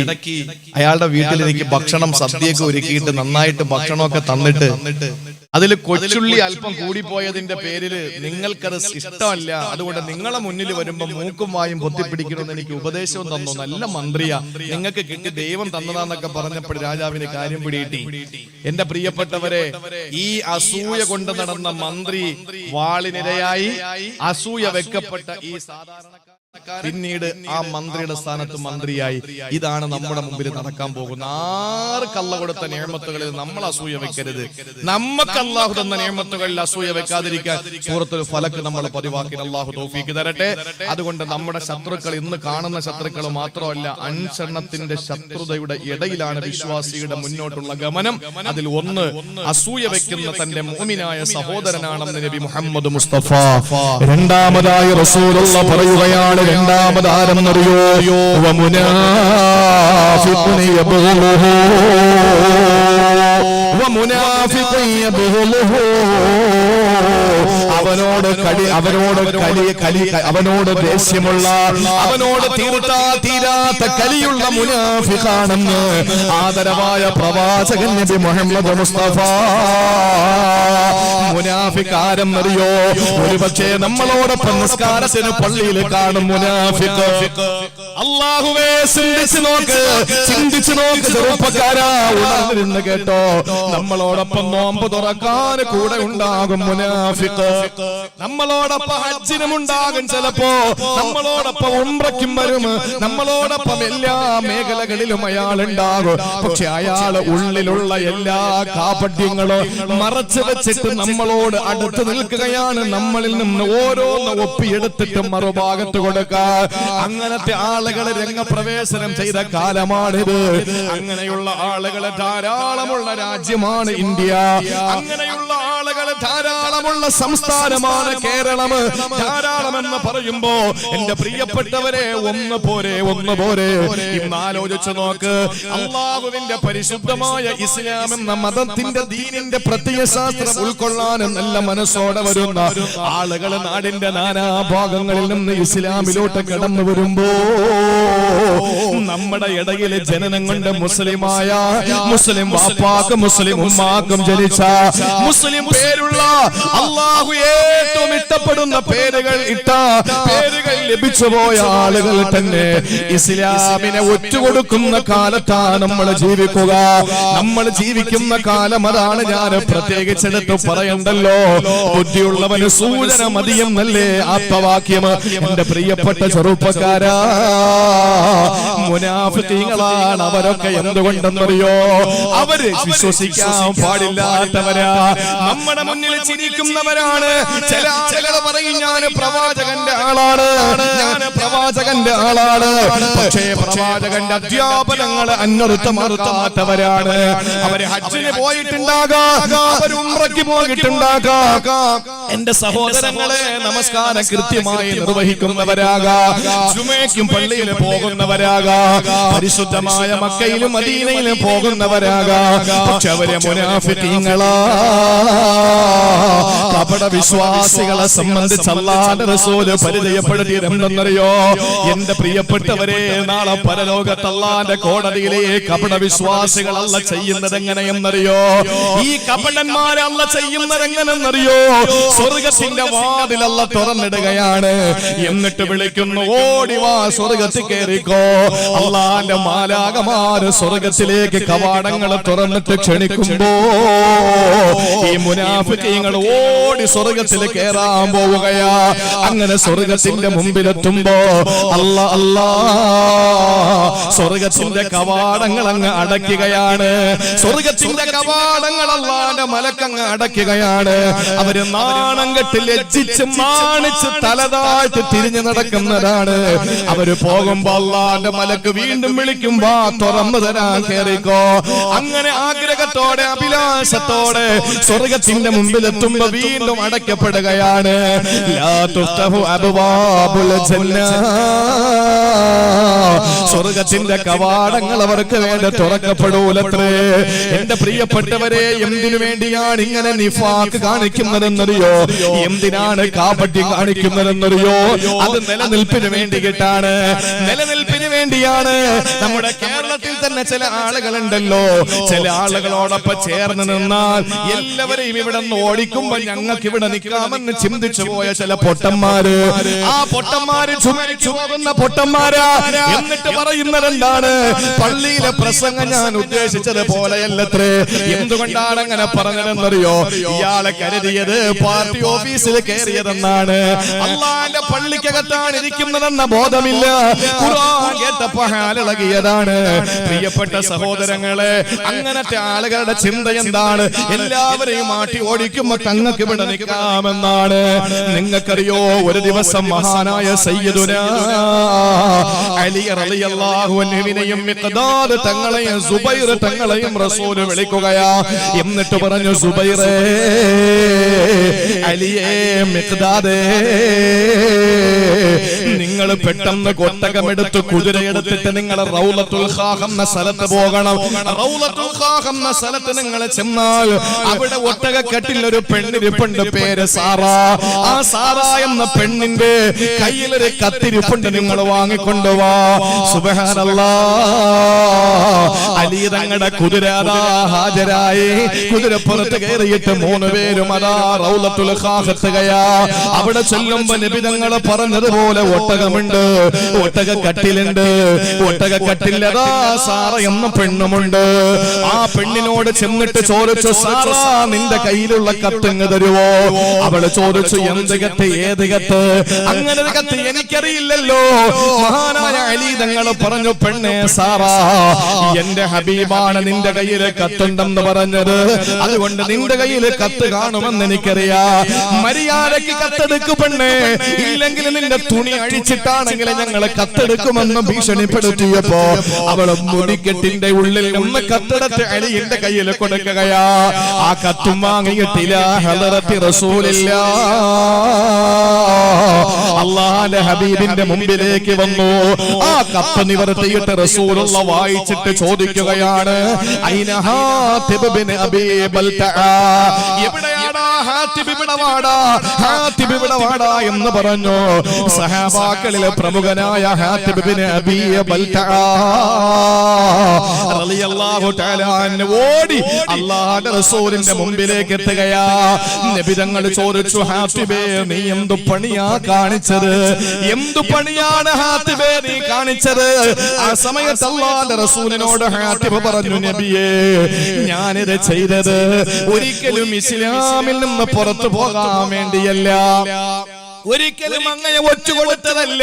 അയാളുടെ വീട്ടിൽ എനിക്ക് ഭക്ഷണം സദ്യയൊക്കെ ഒരുക്കിയിട്ട് നന്നായിട്ട് ഭക്ഷണമൊക്കെ തന്നിട്ട് അതിൽ കൊച്ചുള്ളി അല്പം കൂടിപ്പോയതിന്റെ പേരില് നിങ്ങൾക്കത് ഇഷ്ടമല്ല, അതുകൊണ്ട് നിങ്ങളെ മുന്നിൽ വരുമ്പോ മൂക്കും വായും പൊത്തിപ്പിടിക്കണമെന്ന് എനിക്ക് ഉപദേശവും തന്നു. നല്ല മന്ത്രിയാ, നിങ്ങൾക്ക് കിട്ടി, ദൈവം തന്നതാന്നൊക്കെ പറഞ്ഞപ്പോൾ രാജാവിന് കാര്യം പിടികിട്ടി. എന്റെ പ്രിയപ്പെട്ടവരെ, ഈ അസൂയ കൊണ്ട് നടന്ന മന്ത്രി വാളിനിരയായി അസൂയ വെക്കപ്പെട്ട ഈ സാധാരണക്കാരൻ പിന്നീട് ആ മന്ത്രിയുടെ സ്ഥാനത്ത് മന്ത്രിയായി. ഇതാണ് നമ്മുടെ മുമ്പിൽ നടക്കാൻ പോകുന്ന. ആർക്ക് അല്ലാഹു കൊടുത്ത നിഅമത്തുകളിൽ നമ്മൾ അസൂയ വെക്കരുത്. നമുക്ക് അല്ലാഹു തന്ന നിഅമത്തുകളിൽ അസൂയ വെക്കാതിരിക്കാൻ സൂറത്തുൽ ഫലക്ക് നമ്മൾ പതിവാക്കി. അല്ലാഹു തൗഫീഖ് തരട്ടെ. അതുകൊണ്ട് നമ്മുടെ ശത്രുക്കൾ ഇന്ന് കാണുന്ന ശത്രുക്കൾ മാത്രമല്ല, അൻഷണത്തിന്റെ ശത്രുതയുടെ ഇടയിലാണ് വിശ്വാസിയുടെ മുന്നോട്ടുള്ള ഗമനം. അതിൽ ഒന്ന് അസൂയ വെക്കുന്ന തന്റെ മുഅ്മിനായ സഹോദരനാണെന്ന് നബി മുഹമ്മദ് മുസ്തഫ. രണ്ടാമതായി റസൂലുള്ളാഹി പറയുകയാണ്, രണ്ടാമതാരെന്നറിയോ, വമുനാഫിഖുൻ യബ്ഗുലുഹു വമുനാഫിഖുൻ യബ്ഗുലുഹു. അവനോട് ദേഷ്യമുള്ള, അവനോട് തീരാത്ത കലിയുള്ള മുനാഫിഖാണെന്ന് ആദരവായ പ്രവാചകൻ നബി മുഹമ്മദ് മുസ്തഫ. മുനാഫിക്കാരെന്നറിയോ? ഒരുപക്ഷേ നമ്മളോടൊപ്പം നിസ്കാരത്തിന് പള്ളിയിൽ കാണും മുനാഫിഖ്. അല്ലാഹുവേ, ചിന്തിച്ചു നോക്ക് ചെറുപ്പക്കാരാ, ഉണർന്നിരുന്ന് കേട്ടോ. നമ്മളോടൊപ്പം നോമ്പ് തുറക്കാൻ കൂടെ ഉണ്ടാകും മുനാഫിഖ്. നമ്മളോടൊപ്പം ഹജ്ജിനും ഉണ്ടാകും, ചിലപ്പോ നമ്മളോടൊപ്പം ഉംറയ്ക്കും വരും, നമ്മളോടൊപ്പം എല്ലാ മേഖലകളിലും അയാൾ ഉണ്ടാകും. പക്ഷെ അയാള് ഉള്ളിലുള്ള എല്ലാ കാപട്യങ്ങളും മറച്ചു വെച്ചിട്ട് നമ്മളോട് അടുത്ത് നിൽക്കുകയാണ്. നമ്മളിൽ നിന്ന് ഓരോന്ന് ഒപ്പിയെടുത്തിട്ട് മറുഭാഗത്ത് കൊടുക്കാൻ അങ്ങനത്തെ ആളുകളെ രംഗപ്രവേശനം ചെയ്ത കാലമാണിത്. അങ്ങനെയുള്ള ആളുകളെ ധാരാളമുള്ള രാജ്യമാണ് ഇന്ത്യ. അങ്ങനെയുള്ള ആളുകളെ ധാരാളമുള്ള സംസ്ഥാനമാണ് കേരളം. ധാരാളമെന്ന് പറയുമ്പോ എന്റെ പ്രിയപ്പെട്ടവരെ, ഒന്ന് പോരെ. ഇന്ന് ആലോചിച്ചു നോക്ക്. അല്ലാഹുവിന്റെ പരിശുദ്ധമായ ഇസ്ലാം എന്ന മതത്തിന്റെ ദീനിന്റെ പ്രത്യയശാസ്ത്രം ഉൾക്കൊള്ളാൻ നല്ല മനസ്സോടെ വരുന്ന ആളുകൾ നാടിന്റെ നാനാഭാഗങ്ങളിൽ നിന്ന് ഇസ്ലാമിലോട്ട് കടന്നു വരുമ്പോ നമ്മുടെ ഇടയിലെ ജനനം കൊണ്ട് മുസ്ലിമായ, മുസ്ലിം വാപ്പാക്കും മുസ്ലിം ഉമ്മാക്കും ജനിച്ച, മുസ്ലിം പേരുള്ള, അല്ലാഹു ഏറ്റവും ഇഷ്ടപ്പെടുന്ന പേരുകൾ ലഭിച്ചുപോയ ആളുകൾ തന്നെ ഇസ്ലാമിനെ ഒറ്റുകൊടുക്കുന്ന കാലത്താണ് നമ്മൾ ജീവിക്കുക. നമ്മൾ ജീവിക്കുന്ന കാലം അതാണ്. ഞാൻ പ്രത്യേകിച്ചെടുത്ത് പറയണ്ടല്ലോ, ബുദ്ധിയുള്ളവന് സൂചന മതിയെന്നല്ലേ ആപ്തവാക്യം. എന്റെ പ്രിയപ്പെട്ട ചെറുപ്പക്കാരാ, മുനാഫിഖീങ്ങളാണ് അവരൊക്കെ. എന്തുകൊണ്ടെന്നറിയോ? അവര് വിശ്വസിക്കാൻ പാടില്ലാത്തവരാ. നമ്മുടെ മുന്നിൽ ചിരിക്കുന്നവരാണ്. ചില ആളുകൾ പറയും, ഞാൻ പ്രവാചകന്റെ ആളാണ്, പക്ഷേ പ്രവാചകന്റെ അധ്യാപനങ്ങൾ അന്വർത്ഥമാത്തവരാണ്. അവര് ഹജ്ജിന് പോയിട്ടുണ്ടാകാം, അവർ ഉംറയ്ക്ക് പോയിട്ടുണ്ടാകാം. എന്റെ സഹോദരങ്ങളെ, നമസ്കാരം കൃത്യമായി നിർവഹിക്കുന്നവരാകാം, ജുമയ്ക്കും പള്ളിയിൽ പോകുന്നവരാകാം, പരിശുദ്ധമായ മക്കയിലും മദീനയിലും പോകുന്നവരാകാം. പക്ഷെ അവരെ മുനാഫിഖീങ്ങളാ. കപട വിശ്വാസികളെ സംബന്ധിച്ച് അല്ലാഹുവിന്റെ റസൂൽ പരിചയപ്പെടുത്തിയതെന്തെന്നറിയോ? എന്റെ പ്രിയപ്പെട്ടവരെ, നാളെ പരലോകത്ത് അല്ലാഹുവിന്റെ കോടതിയിലെ കപട വിശ്വാസികൾ അല്ല ചെയ്യുന്നത് എങ്ങനെയെന്നറിയോ? ഈ കപടന്മാരെ അല്ല ചെയ്യുന്നത് എങ്ങനെയെന്നറിയോ? സ്വർഗത്തിന്റെ വാതിൽ അല്ലാഹു തുറന്നിടുകയാണ്. എന്നിട്ട് വിളിക്കുന്നു, ഓടിവാ സ്വർഗത്തിൽ കയറിക്കോ. അള്ളാന്റെ മാലാകമാര് സ്വർഗത്തിലേക്ക് കവാടങ്ങൾ തുറന്നിട്ട് ക്ഷണിക്കുമ്പോ ഈ മുനാഫിഖീങ്ങൾ ഓടി സ്വർഗത്തിൽ കയറാൻ പോവുകയാ. അങ്ങനെ സ്വർഗത്തിന്റെ മുമ്പിലെത്തുമ്പോ അല്ലാ സ്വർഗത്തിന്റെ കവാടങ്ങൾ അങ്ങ് അടയ്ക്കുകയാണ്. സ്വർഗത്തിന്റെ കവാടങ്ങൾ അല്ലാഹുവിന്റെ മലക്കങ്ങ് അടയ്ക്കുകയാണ്. അവര് നാണം കെട്ട് ലജ്ജിച്ച് മാണിച്ച് തലതാഴ്ത്തി തിരിഞ്ഞു നടക്കുന്നതാണ്. അവര് പോകുമ്പോ അല്ലാഹുവിന്റെ മലക്ക് വീണ്ടും വിളിക്കുമ്പോ തുറന്നു തരാൻ കേറിക്കോ. അങ്ങനെ ആഗ്രഹത്തോടെ അഭിലാഷത്തോടെ സ്വർഗത്തിന്റെ മുമ്പിൽ എത്തുമ്പോ വീണ്ടും അടയ്ക്കപ്പെടുകയാണ്. ലാ തുഫ്തഹു അബ്വാബുൽ ജന്ന, സ്വർഗത്തിന്റെ കവാടങ്ങൾ അവർക്ക് വേണ്ടി തുറക്കപ്പെടൂലത്രേ. എന്റെ പ്രിയപ്പെട്ടവരെ, എന്തിനു വേണ്ടിയാണ് ഇങ്ങനെ നിഫാഖ് കാണിക്കുന്നതെന്നറിയോ? എന്തിനാണ് കാപട്യം കാണിക്കുന്നതെന്നറിയോ? അത് നിലനിൽപ്പിന് വേണ്ടിയിട്ടാണ്, നിലനിൽപ്പിന് വേണ്ടിയാണ്. നമ്മുടെ കേരളത്തിൽ തന്നെ ചില ആളുകളുണ്ടല്ലോ, ചില ആളുകളോടൊപ്പം ചേർന്ന് നിന്നാൽ എല്ലാവരെയും ഇവിടെ നിന്ന് ഓടിക്കുമ്പോ ഞങ്ങൾക്ക് ഇവിടെ നിൽക്കാമെന്ന് ചിന്തിച്ചു പോയ ചില പൊട്ടന്മാര്, ആ പൊട്ടന്മാര് ചുമരിച്ചു പോകുന്ന പൊട്ടന്മാരാ. എന്നിട്ട് പറയുന്നത് എന്താണ്? പള്ളിയിലെ പ്രസംഗം ഞാൻ ഉദ്ദേശിച്ചത് പോലെയല്ലത്രേ. എന്തുകൊണ്ടാണ് അങ്ങനെ പറഞ്ഞതെന്നറിയോ? ഇയാളെ കരുതിയത് പാർട്ടി ഓഫീസിൽ കയറിയതെന്നാണ്. അള്ളാന്റെ പള്ളിക്കകത്താണ് ഇരിക്കുന്നതെന്ന ബോധമില്ല. ഖുർആൻ കേട്ടപ്പോ ഹാലിളകിയതാണ്. പ്രിയപ്പെട്ട സഹോദരങ്ങളെ, അങ്ങനത്തെ ആളുകളുടെ ചിന്ത എന്താണ്? എല്ലാവരെയും മാറ്റി ഓടിക്കുമ്പോ തങ്ങൾക്ക് ഇവിടെ നിൽക്കാമെന്നാണ്. നിങ്ങൾക്കറിയോ, ഒരു ദിവസം മഹാനായ സയ്യിദുനാ അലി റളിയല്ലാഹു അൻഹുവിനെയും മിഖ്ദാദ് തങ്ങളെയും സുബൈർ തങ്ങളെയും റസൂൽ വിളിക്കുകയാ. എന്നിട്ട് പറഞ്ഞു, സുബൈറേ, അലിയേ, മിഖ്ദാദേ, നിങ്ങൾ പെട്ടെന്ന് ഒട്ടകമെടുത്ത് കുതിരയെടുത്തിട്ട് നിങ്ങൾ റൗളത്തുൽ ഖാഖ് എന്ന സ്ഥലത്ത് പോകണം. റൗളത്തുൽ ഖാഖ് എന്ന സ്ഥലത്ത് നിങ്ങൾ ചെന്നാൽ അവിടെ ഒട്ടകക്കെട്ടിൽ ഒരു പെണ്ണിരിപ്പുണ്ട്, പേര് സാറ. ആ സാറ എന്ന പെണ്ണിന്റെ കയ്യിലൊരു കത്തിരിപ്പുണ്ട്, നിങ്ങൾ വാങ്ങിക്കൊണ്ടുവാ. സുബ്ഹാനല്ലാഹ്, അലി തങ്ങളുടെ കുതിര അതാ ഹാജരായി. കുതിരപ്പുറത്ത് കയറിയിട്ട് 3 പേരും അതാ റൗളത്തുൽ ഖാഖ് എത്തുകയാ. അവിടെ ചെല്ലുമ്പോ നബി തങ്ങൾ പറഞ്ഞതുപോലെ ഒട്ടകമുണ്ട്, ഒട്ടകക്കട്ടിലുണ്ട്. ഒട്ടകക്കട്ടിലതാ സാറ എന്ന പെണ്ണുമുണ്ട്. ആ പെണ്ണിനോട് ചെന്നിട്ട് ചോദിച്ചു, സാറ, നിന്റെ കയ്യിലുള്ള കത്തിങ് തരുവോ? അവള് ചോദിച്ചു, എന്ത് കത്ത്, ഏത് കത്ത്? അങ്ങനെ ഒരു കത്ത് എനിക്കറിയില്ലല്ലോ. മഹാനായ അലി തങ്ങൾ പറഞ്ഞു, പെണ്ണേ സാറ, എന്റെ ഹബീബാണ് നിന്റെ കയ്യില് കത്തുണ്ടെന്ന് പറഞ്ഞത്, അതുകൊണ്ട് നിന്റെ കയ്യില് കത്ത് കാണുമെന്ന് എനിക്കറിയാം. മര്യാദയ്ക്ക് കത്തെടുക്കു പെണ്ണേ, ഇല്ലെങ്കിൽ നിന്റെ തുണി അഴിച്ചിട്ടാണെങ്കിൽ ഞങ്ങളെ കത്തെടുക്കുമെന്ന് ഭീഷണിപ്പെടുത്തിയപ്പോ അവള് മുടിക്കെട്ടിന്റെ ഉള്ളിൽ ഒന്ന് കത്തെടുത്ത് അലിയുടെ കയ്യിൽ കൊടുക്കുകയാ. ആ കത്തും വാങ്ങിയിട്ടില്ല ഹളറത്തി റസൂലില്ല. അല്ലാഹുവിന്റെ ഹബീബിന്റെ മുമ്പിലേക്ക് വന്നു. ആ കത്ത് നിവർത്തിയിട്ട് റസൂലുള്ള വായിച്ചിട്ട് ചോദിക്കുകയാണ്, ഐന ഹാതിബ് ബിൻ അബീ ബൽതഅ, എവിടെയാടാ ഹാതിബ്? ഇവിടെ വാടാ, ഹാതിബ് ഇവിടെ വാടാ എന്ന് പറഞ്ഞു. സഹാബാക്കളിലെ പ്രമുഖനായ ഹാതിബ് ബിൻ അബീ ബൽതഅ റളിയല്ലാഹു തആല അൻഹു ഓടി അല്ലാഹുവിന്റെ റസൂലിന്റെ മുമ്പിലേക്ക് എത്തുകയാ. നബി തങ്ങൾ ചോദിച്ചു, ഹാതിബേ, നീ എന്തു പണിയാ കാണിച്ചത്? എന്തു പണിയാണ് ഹാതിബേ നീ കാണിച്ചത്? ആ സമയത്ത് അല്ലാഹുവിന്റെ റസൂലിനോട് ഹാതിബ് പറഞ്ഞു, നബിയേ, ഞാനിത് ചെയ്തത് ഒരിക്കലും ഇസ്ലാമിൽ നിന്ന് പുറത്തു പോകാൻ വേണ്ടിയല്ല, ഒരിക്കലും അങ്ങനെ ഒറ്റുകൊടുത്തതല്ല.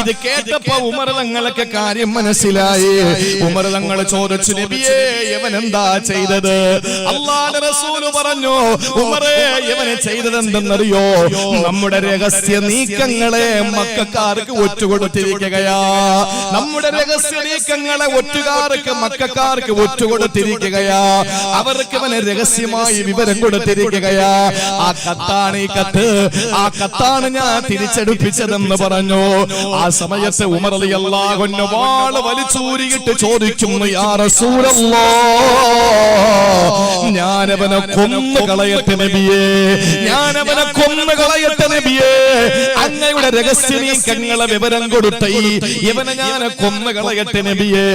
ഇത് കേട്ടപ്പോ ഉമർ തങ്ങൾക്ക് കാര്യം മനസ്സിലായി. ഉമർ തങ്ങൾ ചോദിച്ചു, നബിയേ, ഇവൻ എന്താ ചെയ്തത്? അല്ലാഹുവിന്റെ റസൂൽ പറഞ്ഞു, ഉമറേ, ഇവനെ ചെയ്തത് എന്തെന്നറിയോ? നമ്മുടെ രഹസ്യ നീക്കങ്ങളെ മക്കക്കാർക്ക് ഒറ്റുകൊടുത്തിരിക്കുകയാ. നമ്മുടെ രഹസ്യ നീക്കങ്ങളെ ഒറ്റുകാർക്ക്, മക്കക്കാർക്ക് ഒറ്റുകൊടുത്തിരിക്കുകയാ. അവർക്ക് ഇവനെ രഹസ്യമായി വിവരം കൊടുത്തിരിക്കുകയാ. ആ കത്താണ് ഈ കത്ത്. ആ കത്താണ് അതാണ് ഞാൻ തിരിച്ചെടുപ്പിച്ചതെന്ന് പറഞ്ഞു. ആ സമയത്ത് ഉമർ റളിയല്ലാഹു അൻഹു വാള് വലിച്ചൂരിയിട്ട് ചോദിക്കുന്നു, യാ റസൂലല്ലാഹ്, ഞാനവനെ കൊന്നു കളയട്ടെ നബിയേ, ഞാനവനെ കൊന്നു കളയട്ടെ നബിയേ, അങ്ങയുടെ രഹസ്യമീകങ്ങളെ വിവരം കൊടുത്ത ഇവനെ ഞാൻ കൊന്നു കളയട്ടെ നബിയേ.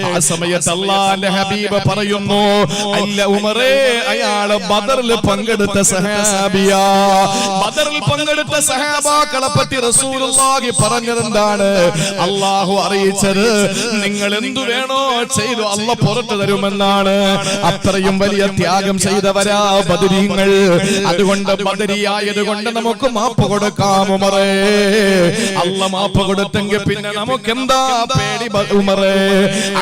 ആ സമയത്ത് അല്ലാഹുവിന്റെ ഹബീബ് പറയുന്നു, അല്ല ഉമറേ, അയാള് ബദറിൽ പങ്കെടുത്ത സഹാബിയാ. ബദറിൽ പങ്കെടുത്ത സഹാബാക്കളെ പറ്റി റസൂലുള്ളാഹി പറഞ്ഞതെന്താണ്? അല്ലാഹു അറിയിച്ചത്, നിങ്ങൾ എന്തു വേണോ ചെയ്തു അല്ല പുറത്തു തരുമെന്നാണ്. അത്രയും വലിയ ത്യാഗം ചെയ്തവരാ ബദരീങ്ങൾ. അതുകൊണ്ട് ബദരിയായത് കൊണ്ട് നമുക്ക് മാപ്പ് കൊടുക്കാം ഉമറേ. അല്ല മാപ്പ് കൊടുത്തെങ്കിൽ പിന്നെ നമുക്ക് എന്താ പേടി ഉമറേ?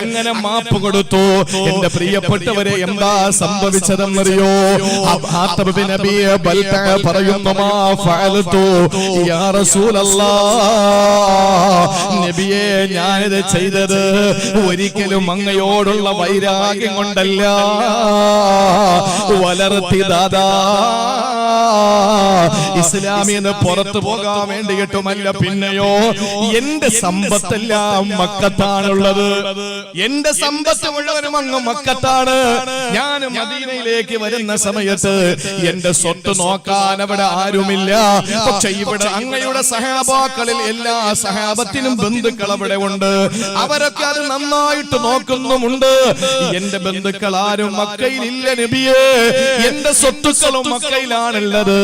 അങ്ങനെ മാപ്പ് കൊടുത്തു. എന്റെ പ്രിയപ്പെട്ടവരെ, എന്താ സംഭവിച്ചതെന്നറിയോ? പറയുന്നു, മാ ഫഅൽതു യാ റസൂലല്ലാഹ്, നബിയേ, ഞാനിത് ചെയ്തത് ഒരിക്കലും അങ്ങയോടുള്ള വൈരാഗ്യം കൊണ്ടല്ല, വളർത്തി ദാദാ ഇസ്ലാമിന്ന് പുറത്തു പോകാൻ വേണ്ടിയിട്ടുമല്ല. പിന്നെയോ, എന്റെ സമ്പത്തെല്ലാം മക്കത്താണുള്ളത്. എന്റെ സമ്പത്ത് മുഴുവനും അങ്ങ് മക്കത്താണ്. ഞാൻ മദീനയിലേക്ക് വരുന്ന സമയത്ത് എന്റെ സ്വത്ത് നോക്കാൻ അവിടെ ആരുമില്ല. പക്ഷെ ഇവിടെ അങ്ങയുടെ സഹാബാക്കളിൽ എല്ലാ സഹാബത്തിനും ബന്ധുക്കൾ അവിടെ ഉണ്ട്. അവരൊക്കെ അത് നന്നായിട്ട് നോക്കുന്നുമുണ്ട്. എന്റെ ബന്ധുക്കൾ ആരും മക്കയിലില്ല നബിയേ. എന്റെ സ്വത്തുക്കളും മക്കയിലാണുള്ളത്.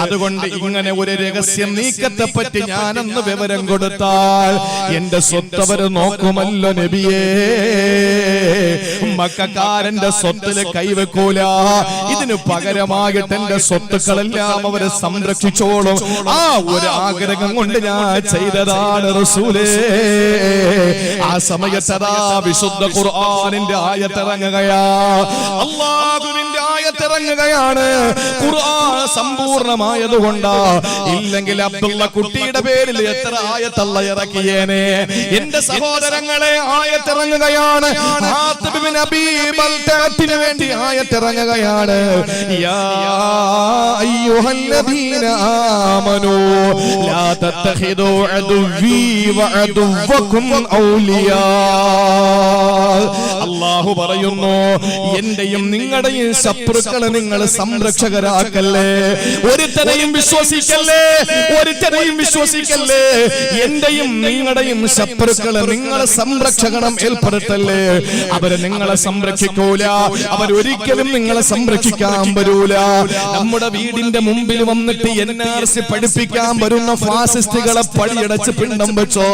അതുകൊണ്ട് ഇങ്ങനെ ഒരു രഹസ്യം നീക്കത്തെ പറ്റി ഞാനൊന്ന് വിവരം കൊടുത്താൽ എന്റെ സ്വത്തവര് നോക്കുമല്ലോ നബിയേ. മക്കക്കാരന്റെ സ്വത്തില് കൈവെക്കൂല. ഇതിന് പകരമായിട്ട് എന്റെ സ്വത്തുക്കളെല്ലാം അവരെ സംരക്ഷിച്ചോളും. ആ ഒരു ആഗ്രഹം കൊണ്ട് ഞാൻ ചെയ്തതാണ് റസൂലേ. ആ സമയത്തതാ വിശുദ്ധ ഖുർആനിന്റെ ആയത്തിറങ്ങുകയാ. അല്ലാഹുവിന്റെ ആയത്തിറങ്ങുകയാണ്. ഖുർആൻ സമ്പൂർണമായതുകൊണ്ടാ. ഇല്ലെങ്കിൽ അബ്ദുള്ള കുട്ടിയുടെ പേരിൽ എത്ര ആയത്തല്ല ഇറക്കിയേനെ. എന്റെ സഹോദരങ്ങളെ, ആയത്തിറങ്ങുകയാണ്. ഹാത്തിബ് ബിൻ അബീ ബൽതഅത്തിന് വേണ്ടി ആയത്തിറങ്ങുകയാണ്. യാ അയ്യുഹല്ലദീന ആമനൂ ലാ തത്തഖിദൂ അദുവ്വീ വഅദുവ്വകും ഔലിയാ. അല്ലാഹു പറയുന്നു, എന്റെയും നിങ്ങളുടെയും ശത്രുക്കളെ നിങ്ങൾ സംരക്ഷകരാക്കല്ലേ. ഒരുത്തരെയും വിശ്വസിക്കല്ലേ, ഒരുത്തരെയും വിശ്വസിക്കല്ലേ. എന്റെയും നിങ്ങളുടെയും ശത്രുക്കളെ നിങ്ങളെ സംരക്ഷകണം ഏർപ്പെടുത്തല്ലേ. അവര് നിങ്ങളെ സംരക്ഷിക്കൂല. അവരൊരിക്കലും നിങ്ങളെ സംരക്ഷിക്കാൻ വരൂല. നമ്മുടെ വീടിന്റെ മുമ്പിൽ വന്നിട്ട് NRC പഠിപ്പിക്കാൻ വരുന്ന ഫാസിസ്റ്റുകളെ പടിയടച്ച് പിണ്ടം വെച്ചോ,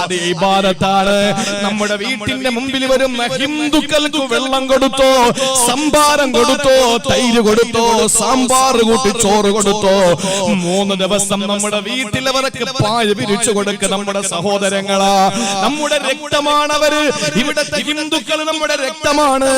അത് ഇബാദത്താണ്. നമ്മുടെ വീട്ടിന്റെ മുമ്പിൽ വരുന്ന ഹിന്ദുക്കൾക്ക് വെള്ളം കൊടുത്തോ, സംഭാരം കൊടുത്തോ, തൈര് കൊടുത്തോ, സാമ്പാർ കൂട്ടി ചോറ് കൊടുത്തോ, 3 ദിവസം നമ്മുടെ വീട്ടിലവർക്ക് പായ വിരിച്ചു കൊടുക്ക. നമ്മുടെ സഹോദരങ്ങളാ, നമ്മുടെ രക്തമാണവര്. ഇവിടത്തെ ഹിന്ദുക്കൾ നമ്മുടെ രക്തമാണ്.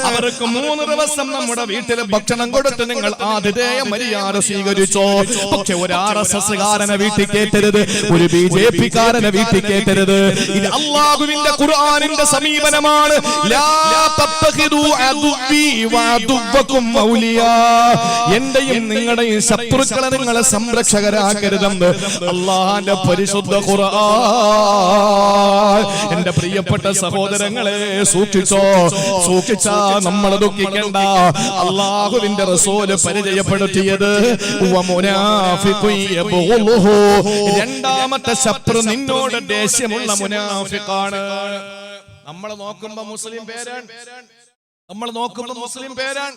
അവർക്ക് 3 ദിവസം നമ്മുടെ വീട്ടിൽ ഭക്ഷണം കൊടുത്ത് നിങ്ങൾ ആതിഥേയ മര്യാദ സ്വീകരിച്ചോ. പക്ഷെ ഒരു RSS കാരനെ വീട്ടിൽ കേട്ടരുത്, ഒരു BJP കാരനെ വീട്ടിൽ കേട്ടരുത്. ഇത് അല്ലാഹുവിന്റെ ഖുർആനിന്റെ സമീപനമാണ്. ലാ തത്തഖിദൂ അദുവ്വീ വഅദുവ്വകും ഔലിയാ. എന്റെയും നിങ്ങളുടെയും ശത്രുക്കളെ നിങ്ങളെ സംരക്ഷകരാക്കരുതെന്ന് അല്ലാഹുവിന്റെ പരിശുദ്ധ ഖുർആൻ. എന്റെ പ്രിയപ്പെട്ട സഹോദരങ്ങളെ, സൂക്ഷിച്ചോ. സൂക്ഷിച്ചാ നമ്മൾ ദുഃഖിക്കണ്ട. അല്ലാഹുവിന്റെ റസൂല് പരിചയപ്പെടുത്തിയത് രണ്ടാമത്തെ ശത്രു നിന്നോട് ദേഷ്യമുള്ള മുനാഫിഖാണ്. നമ്മൾ നോക്കുമ്പോ മുസ്ലിം പേരാണ്, നമ്മൾ നോക്കുമ്പോ മുസ്ലിം പേരാണ്.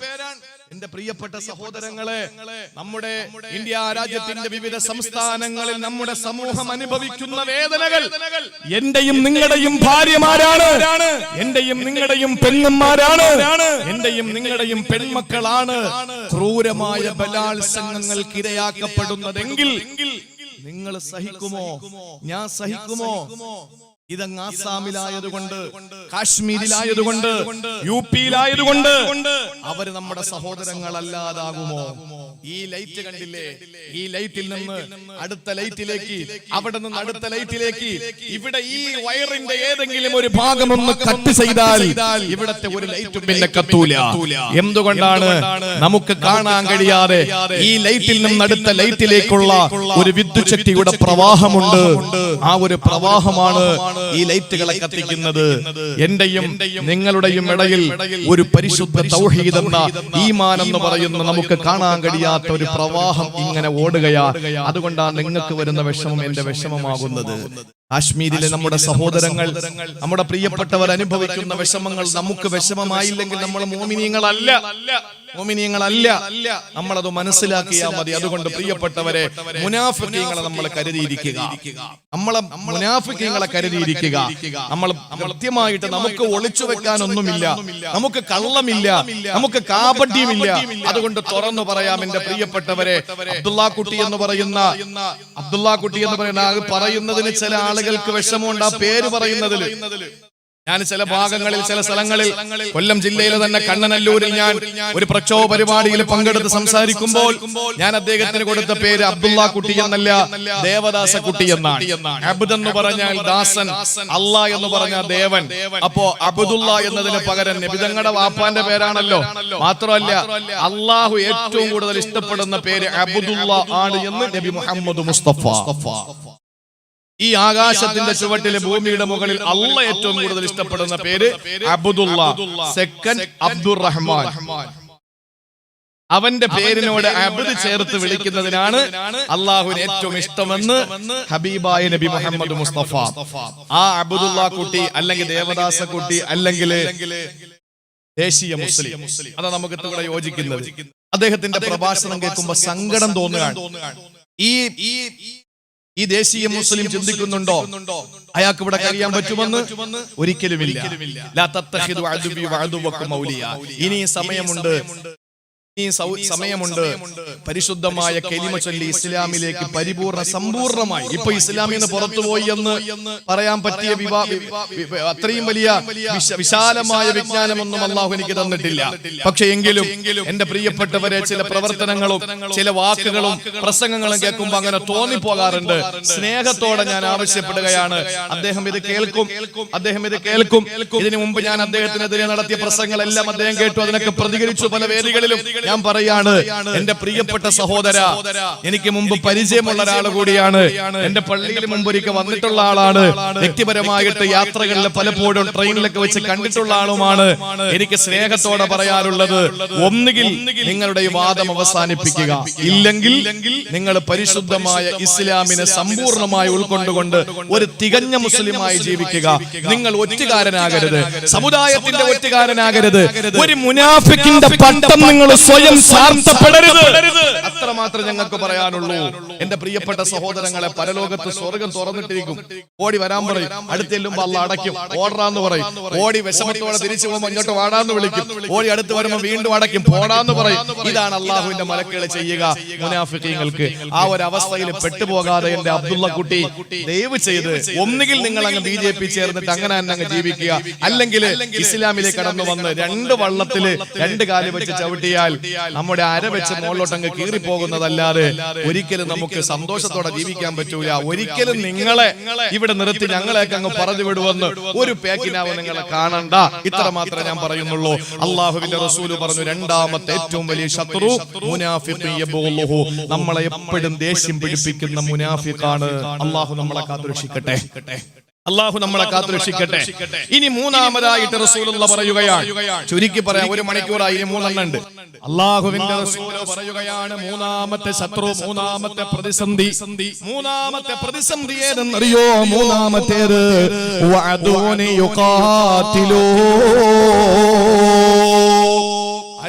എന്റെ പ്രിയപ്പെട്ട സഹോദരങ്ങളെ, നമ്മുടെ ഇന്ത്യ രാജ്യത്തിന്റെ വിവിധ സംസ്ഥാനങ്ങളിൽ നമ്മുടെ സമൂഹം അനുഭവിക്കുന്ന വേദനകൾ എന്റെയും നിങ്ങളുടെയും ഭാര്യമാരാണ്, എന്റെയും നിങ്ങളുടെയും പെണ്ണന്മാരാണ്, എന്റെയും നിങ്ങളുടെയും പെൺമക്കളാണ് ക്രൂരമായ ബലാത്സംഗങ്ങൾക്ക് ഇരയാക്കപ്പെടുന്നതെങ്കിൽ നിങ്ങൾ സഹിക്കുമോ? ഞാൻ സഹിക്കുമോ? ഇതങ്ങ് ആസാമിലായതുകൊണ്ട്, കാശ്മീരിലായതുകൊണ്ട്, യുപിയിലായതുകൊണ്ട് അവര് നമ്മുടെ സഹോദരങ്ങളല്ലാതാകുമോ? ഈ ലൈറ്റ് കണ്ടില്ലേ? ഈ ലൈറ്റിൽ നിന്ന് അടുത്ത ലൈറ്റിലേക്ക്, അവിടെ നിന്ന് അടുത്ത ലൈറ്റിലേക്ക്, ഇവിടെ ഈ വയറിന്റെ ഏതെങ്കിലും ഒരു ഭാഗം ഒന്ന് കട്ട് ചെയ്താൽ ഇവിടത്തെ ഒരു ലൈറ്റും പിന്നെ കത്തൂല. എന്തുകൊണ്ടാണ്? നമുക്ക് കാണാൻ കഴിയാതെ ഈ ലൈറ്റിൽ നിന്ന് അടുത്ത ലൈറ്റിലേക്കുള്ള ഒരു വിദ്യുത് ശക്തിയുടെ പ്രവാഹമുണ്ട്. ആ ഒരു പ്രവാഹമാണ് ഈ ലൈറ്റുകളെ കത്തിക്കുന്നത്. എന്റെയും നിങ്ങളുടെയും ഇടയിൽ ഒരു പരിശുദ്ധ തൗഹീദ് എന്ന ഈമാൻ എന്ന് പറയുന്ന നമുക്ക് കാണാൻ കഴിയാത്ത ഒരു പ്രവാഹം ഇങ്ങനെ ഓടുകയാ. അതുകൊണ്ടാണ് നിങ്ങൾക്ക് വരുന്ന വിഷമം എന്റെ വിഷമമാകുന്നത്. കാശ്മീരിലെ നമ്മുടെ സഹോദരങ്ങൾ, നമ്മുടെ പ്രിയപ്പെട്ടവർ അനുഭവിക്കുന്ന വിഷമങ്ങൾ നമുക്ക് വിഷമമായില്ലെങ്കിൽ നമ്മൾ മോമിനീങ്ങളല്ല. നമ്മളത് മനസ്സിലാക്കിയാൽ മതി. അതുകൊണ്ട് പ്രിയപ്പെട്ടവരെ, മുനാഫിഖീങ്ങളെ നമ്മൾ കരുതിയിരിക്കുക. മുനാഫിഖീങ്ങളെ കരുതിയിരിക്കുക. നമ്മൾ കൃത്യമായിട്ട്, നമുക്ക് ഒളിച്ചു വെക്കാനൊന്നുമില്ല, നമുക്ക് കള്ളമില്ല, നമുക്ക് കാപട്യമില്ല. അതുകൊണ്ട് തുറന്നു പറയാം എന്റെ പ്രിയപ്പെട്ടവരെ. അബ്ദുള്ളാക്കുട്ടി എന്ന് പറയുന്ന പറയുന്നതിന് ചില ആളുകൾക്ക് വിഷമമുണ്ട് ആ പേര് പറയുന്നതിൽ. ഞാൻ ചില ഭാഗങ്ങളിൽ, ചില സ്ഥലങ്ങളിൽ, കൊല്ലം ജില്ലയിലെ തന്നെ കണ്ണനല്ലൂരിൽ ഞാൻ ഒരു പ്രക്ഷോഭ പരിപാടിയിൽ പങ്കെടുത്ത് സംസാരിക്കുമ്പോൾ ഞാൻ അദ്ദേഹത്തിന് കൊടുത്ത പേര് അബ്ദുള്ളാക്കുട്ടി എന്നല്ല, ദേവദാസക്കുട്ടി എന്നാണ്. അബ്ദ് എന്ന് പറഞ്ഞാൽ ദാസൻ, അല്ലാ എന്ന് പറഞ്ഞാൽ ദേവൻ. അപ്പോ അബ്ദുള്ള എന്നതിന് പകരം നബിതങ്ങളുടെ വാപ്പാന്റെ പേരാണല്ലോ. മാത്രമല്ല അള്ളാഹു ഏറ്റവും കൂടുതൽ ഇഷ്ടപ്പെടുന്ന പേര് അബ്ദുള്ള ആണ് എന്ന് നബി മുഹമ്മദ് മുസ്തഫ. ഈ ആകാശത്തിന്റെ ചുവട്ടിലെ ഭൂമിയുടെ മുകളിൽ അള്ളാഹ് ഏറ്റവും കൂടുതൽ ഇഷ്ടപ്പെടുന്ന പേര് അബ്ദുള്ള. സെക്കൻഡ് അബ്ദുറഹ്മാൻ. അവന്റെ പേരിനോട് അബ്ദ് ചേർത്ത് വിളിക്കുന്നതിനാണ് അള്ളാഹുവിന് ഏറ്റവും ഇഷ്ടമെന്ന് ഹബീബായ നബി മുഹമ്മദ് മുസ്തഫ. ആ അബ്ദുള്ള കുട്ടി അല്ലെങ്കിൽ ദേവദാസ കുട്ടി അല്ലെങ്കിൽ ദേശീയ മുസ്ലിം, അതാ നമുക്ക് ഇവിടെ യോജിക്കുന്നത്. അദ്ദേഹത്തിന്റെ പ്രഭാഷണം കേൾക്കുമ്പോ സങ്കടം തോന്നുകയാണ്. ഈ ദേശീയ മുസ്ലിം ചിന്തിക്കുന്നുണ്ടോ അയാൾക്ക് ഇവിടെ കഴിയാൻ പറ്റുമെന്ന്? ഒരിക്കലുമില്ല. ഇനി സമയമുണ്ട്, പരിശുദ്ധമായ കലിമ ചൊല്ലി ഇസ്ലാമിലേക്ക് പരിപൂർണ സമ്പൂർണമായി. ഇപ്പൊ ഇസ്ലാമിൽ നിന്ന് പുറത്തുപോയി എന്ന് പറയാൻ പറ്റിയ അത്രയും വലിയ വിശാലമായ വിജ്ഞാനമൊന്നും അള്ളാഹു എനിക്ക് തന്നിട്ടില്ല. പക്ഷെ എങ്കിലും എന്റെ പ്രിയപ്പെട്ടവരെ, ചില പ്രവർത്തനങ്ങളും ചില വാക്കുകളും പ്രസംഗങ്ങളും കേൾക്കുമ്പോ അങ്ങനെ തോന്നിപ്പോകാറുണ്ട്. സ്നേഹത്തോടെ ഞാൻ ആവശ്യപ്പെടുകയാണ്, അദ്ദേഹം ഇത് കേൾക്കും. ഇതിനു മുമ്പ് ഞാൻ അദ്ദേഹത്തിനെതിരെ നടത്തിയ പ്രസംഗങ്ങളെല്ലാം അദ്ദേഹം കേട്ടു, അതിനൊക്കെ പ്രതികരിച്ചു പല വേദികളിലും. ഞാൻ പറയാണ്, എന്റെ പ്രിയപ്പെട്ട സഹോദര, എനിക്ക് മുമ്പ് പരിചയമുള്ള ഒരാൾ കൂടിയാണ്. എന്റെ പള്ളിയിൽ മുമ്പ് ഒരിക്കൽ വന്നിട്ടുള്ള ആളാണ്. വ്യക്തിപരമായിട്ട് യാത്രകളിൽ പലപ്പോഴും ട്രെയിനിലൊക്കെ വെച്ച് കണ്ടിട്ടുള്ള ആളുമാണ്. എനിക്ക് സ്നേഹത്തോടെ പറയാറുള്ളത്, ഒന്നുകിൽ നിങ്ങളുടെ ഈ വാദം അവസാനിപ്പിക്കുക, ഇല്ലെങ്കിൽ നിങ്ങൾ പരിശുദ്ധമായ ഇസ്ലാമിനെ സമ്പൂർണമായി ഉൾക്കൊണ്ടുകൊണ്ട് ഒരു തികഞ്ഞ മുസ്ലിമായി ജീവിക്കുക. നിങ്ങൾ ഒറ്റുകാരനാകരുത്, സമുദായത്തിന്റെ ഒറ്റുകാരനാകരുത്. ഒരു മുനാഫിക്കിന്റെ പട്ടം നിങ്ങൾ സ്വയം സാർത്ഥപ്പെടരുത്. അത്രമാത്രം ഞങ്ങൾക്ക് പറയാനുള്ളൂ. എന്റെ പ്രിയപ്പെട്ട സഹോദരങ്ങളെ, പരലോകത്ത് സ്വർഗം തുറന്നിട്ടിരിക്കും. ഓടി വരാൻ പറയും, അടുത്തെല്ലുമ്പോ അള്ളാഹ് അടയ്ക്കും, ഓടാന്ന് പറയും. ഓടി വിഷമത്തോടെ തിരിച്ചു പോകുമ്പോൾ ഇങ്ങോട്ട് വാടാന്ന് വിളിക്കും. ഓടി അടുത്ത് വരുമ്പോൾ വീണ്ടും അടയ്ക്കും, പോടാന്ന് പറയും. ഇതാണ് അള്ളാഹുവിന്റെ മലക്കുകൾ ചെയ്യുക മുനാഫിക്കീങ്ങൾക്ക്. ആ ഒരു അവസ്ഥയിൽ പെട്ടുപോകാതെ എന്റെ അബ്ദുള്ള കുട്ടി, ദയവ് ചെയ്ത് ഒന്നുകിൽ നിങ്ങൾ അങ്ങ് BJP ചേർന്നിട്ട് അങ്ങനെ തന്നെ അങ്ങ് ജീവിക്കുക, അല്ലെങ്കിൽ ഇസ്ലാമിലേക്ക് കടന്നു വന്ന് രണ്ട് വള്ളത്തില് രണ്ട് കാല് വെച്ച് ചവിട്ടിയാൽ നമ്മുടെ അര വെച്ച് മുകളിലോട്ടങ്ങ് കീറിപ്പോകുന്നതല്ലാതെ ഒരിക്കലും നമുക്ക് സന്തോഷത്തോടെ ജീവിക്കാൻ പറ്റൂല. ഒരിക്കലും നിങ്ങളെ ഇവിടെ നിർത്തി ഞങ്ങളെയൊക്കെ അങ്ങ് പറഞ്ഞു വിടുവെന്ന് ഒരു പേക്കിനാവ് നിങ്ങളെ കാണണ്ട. ഇത്ര മാത്രമേ ഞാൻ പറയുന്നുള്ളൂ. അള്ളാഹുവിന്റെ റസൂല് പറഞ്ഞു, രണ്ടാമത്തെ ഏറ്റവും വലിയ ശത്രു മുനാഫിഖ് യബൂലുഹു, നമ്മളെ എപ്പോഴും ദേഷ്യം പിടിപ്പിക്കുന്ന മുനാഫിഖാണ്. അള്ളാഹു നമ്മളെ കാത്തുരക്ഷിക്കട്ടെ. ഇനി മൂന്നാമതായിട്ട് റസൂലുള്ളാഹി പറയുകയാണ്, ചുരുക്കി പറയാം, 1 മണിക്കൂറായി, ഇനി 3 എണ്ണം ഉണ്ട്. അള്ളാഹുവിന്റെ റസൂൽ പറയുകയാണ്, മൂന്നാമത്തെ ശത്രു, മൂന്നാമത്തെ പ്രതിസന്ധി ഏതെന്നറിയോ? മൂന്നാമത്തേത് വഅദൂനി യുഖാതിലൂ.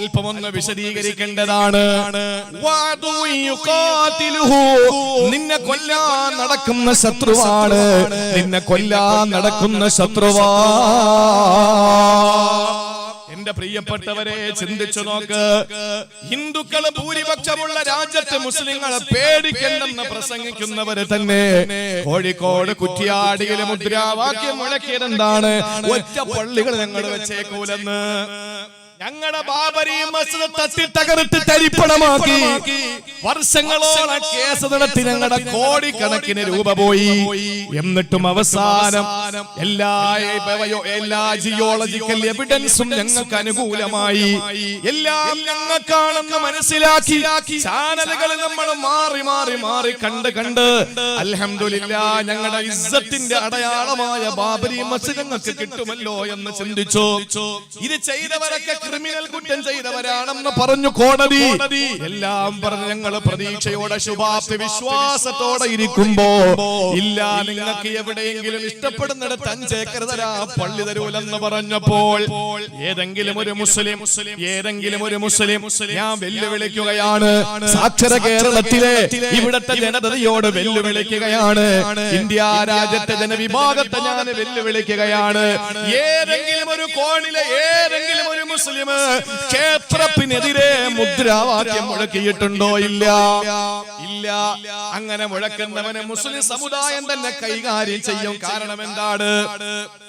അല്പമൊന്ന് വിശദീകരിക്കേണ്ടതാണ്. നിന്നെ കൊല്ലാൻ നടക്കുന്ന ശത്രുവാണ്, എന്റെ എന്റെ പ്രിയപ്പെട്ടവരെ ചിന്തിച്ചു നോക്ക്. ഹിന്ദുക്കൾ ഭൂരിപക്ഷമുള്ള രാജ്യത്ത് മുസ്ലിങ്ങളെ പേടിക്കണ്ടെന്ന് പ്രസംഗിക്കുന്നവര് തന്നെ കോഴിക്കോട് കുറ്റിയാടിയിലെ മുദ്രാവാക്യം മുഴക്കിയതെന്താണ്? ഒറ്റ പള്ളികൾ ഞങ്ങൾ വെച്ചേക്കൂലെന്ന്. ഞങ്ങളുടെ ബാബരി മസ്ജിദ് തട്ടി തകർത്ത് തരിപ്പണമാക്കി വർഷങ്ങളോളം കേസ് നടത്തി ഞങ്ങളുടെ കോടിക്കണക്കിന് രൂപ പോയി. എന്നിട്ടും അവസാനം എല്ലാ ജിയോളജിക്കൽ എവിഡൻസും ഞങ്ങൾക്ക് അനുകൂലമായി. എല്ലാം ഞങ്ങൾക്കാണെന്ന് മനസ്സിലാക്കി ചാനലുകൾ നമ്മൾ മാറി മാറി മാറി കണ്ട് അൽഹംദുലില്ലാഹ് ഞങ്ങളുടെ ഇസ്സത്തിന്റെ അടയാളമായ ബാബരി മസ്ജിദ് ഞങ്ങൾക്ക് കിട്ടുമല്ലോ എന്ന് ചിന്തിച്ചു. ഇത് ചെയ്തവരൊക്കെ ക്രിമിനൽ കുറ്റം ചെയ്തവരാണെന്ന് പറഞ്ഞു കോടതി. എല്ലാം പറഞ്ഞ് ഞങ്ങൾ പ്രതീക്ഷയോടെ ശുഭാപ്തി വിശ്വാസത്തോടെ ഇരിക്കുമ്പോ ഇല്ല, നിങ്ങൾക്ക് എവിടെയെങ്കിലും ഇഷ്ടപ്പെടുന്നിടത്ത് 5 ഏക്കർ തരാ, പള്ളി തരൂലെന്ന് പറഞ്ഞപ്പോൾ ഏതെങ്കിലും ഒരു മുസ്ലിം ഞാൻ വെല്ലുവിളിക്കുകയാണ്. സാക്ഷര കേരളത്തിലെ ഇവിടത്തെ ജനതയോട് വെല്ലുവിളിക്കുകയാണ്. ഇന്ത്യ രാജ്യത്തെ ജനവിഭാഗത്തെ ഞാൻ വെല്ലുവിളിക്കുകയാണ്. ഏതെങ്കിലും ഒരു കോണിലെ ഏതെങ്കിലും ഒരു മുസ്ലിം ക്ഷേത്രത്തിനെതിരെ മുദ്രാവാക്യം മുഴക്കിയിട്ടുണ്ടോ? ഇല്ല. അങ്ങനെ മുഴക്കുന്നവനെ മുസ്ലിം സമുദായം തന്നെ കൈകാര്യം ചെയ്യും. കാരണം എന്താണ്?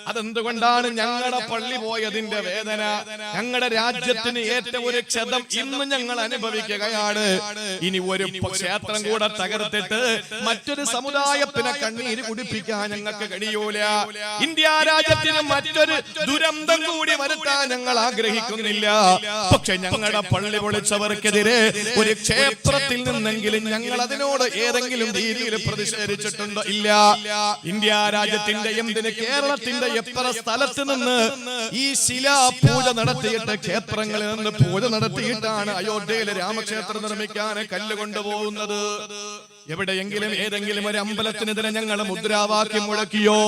അതെന്തുകൊണ്ടാണ്? ഞങ്ങളുടെ പള്ളി പോയതിന്റെ വേദന, ഞങ്ങളുടെ രാജ്യത്തിന് ഏറ്റ ഒരു ക്ഷതം ഇന്ന് ഞങ്ങൾ അനുഭവിക്കുകയാണ്. ഇനി ഒരു ക്ഷേത്രം കൂടെ തകർത്തിട്ട് മറ്റൊരു സമുദായത്തിനെ കണ്ണീര് കുടിപ്പിക്കാൻ ഞങ്ങൾക്ക് കഴിയൂല. ഇന്ത്യ രാജ്യത്തിന് മറ്റൊരു ദുരന്തം കൂടി വരുത്താൻ ഞങ്ങൾ ആഗ്രഹിക്കുന്നില്ല. പക്ഷെ ഞങ്ങളുടെ പള്ളി പൊളിച്ചവർക്കെതിരെ ഒരു ക്ഷേത്രത്തിൽ നിന്നെങ്കിലും ഞങ്ങൾ അതിനോട് ഏതെങ്കിലും രീതിയിൽ പ്രതിഷേധിച്ചിട്ടുണ്ടോ? ഇല്ല. ഇന്ത്യ രാജ്യത്തിന്റെ എന്തിന് കേരളത്തിന്റെ എത്ര സ്ഥലത്ത് നിന്ന് ഈ ശിലാ പൂജ നടത്തിയിട്ട് ക്ഷേത്രങ്ങളിൽ നിന്ന് പൂജ നടത്തിയിട്ടാണ് അയോധ്യയിലെ രാമക്ഷേത്രം നിർമ്മിക്കാൻ കല്ല് കൊണ്ടുപോകുന്നത്. എവിടെയെങ്കിലും ഏതെങ്കിലും ഒരു അമ്പലത്തിനെതിരെ ഞങ്ങൾ മുദ്രാവാക്യം മുഴക്കിയോ?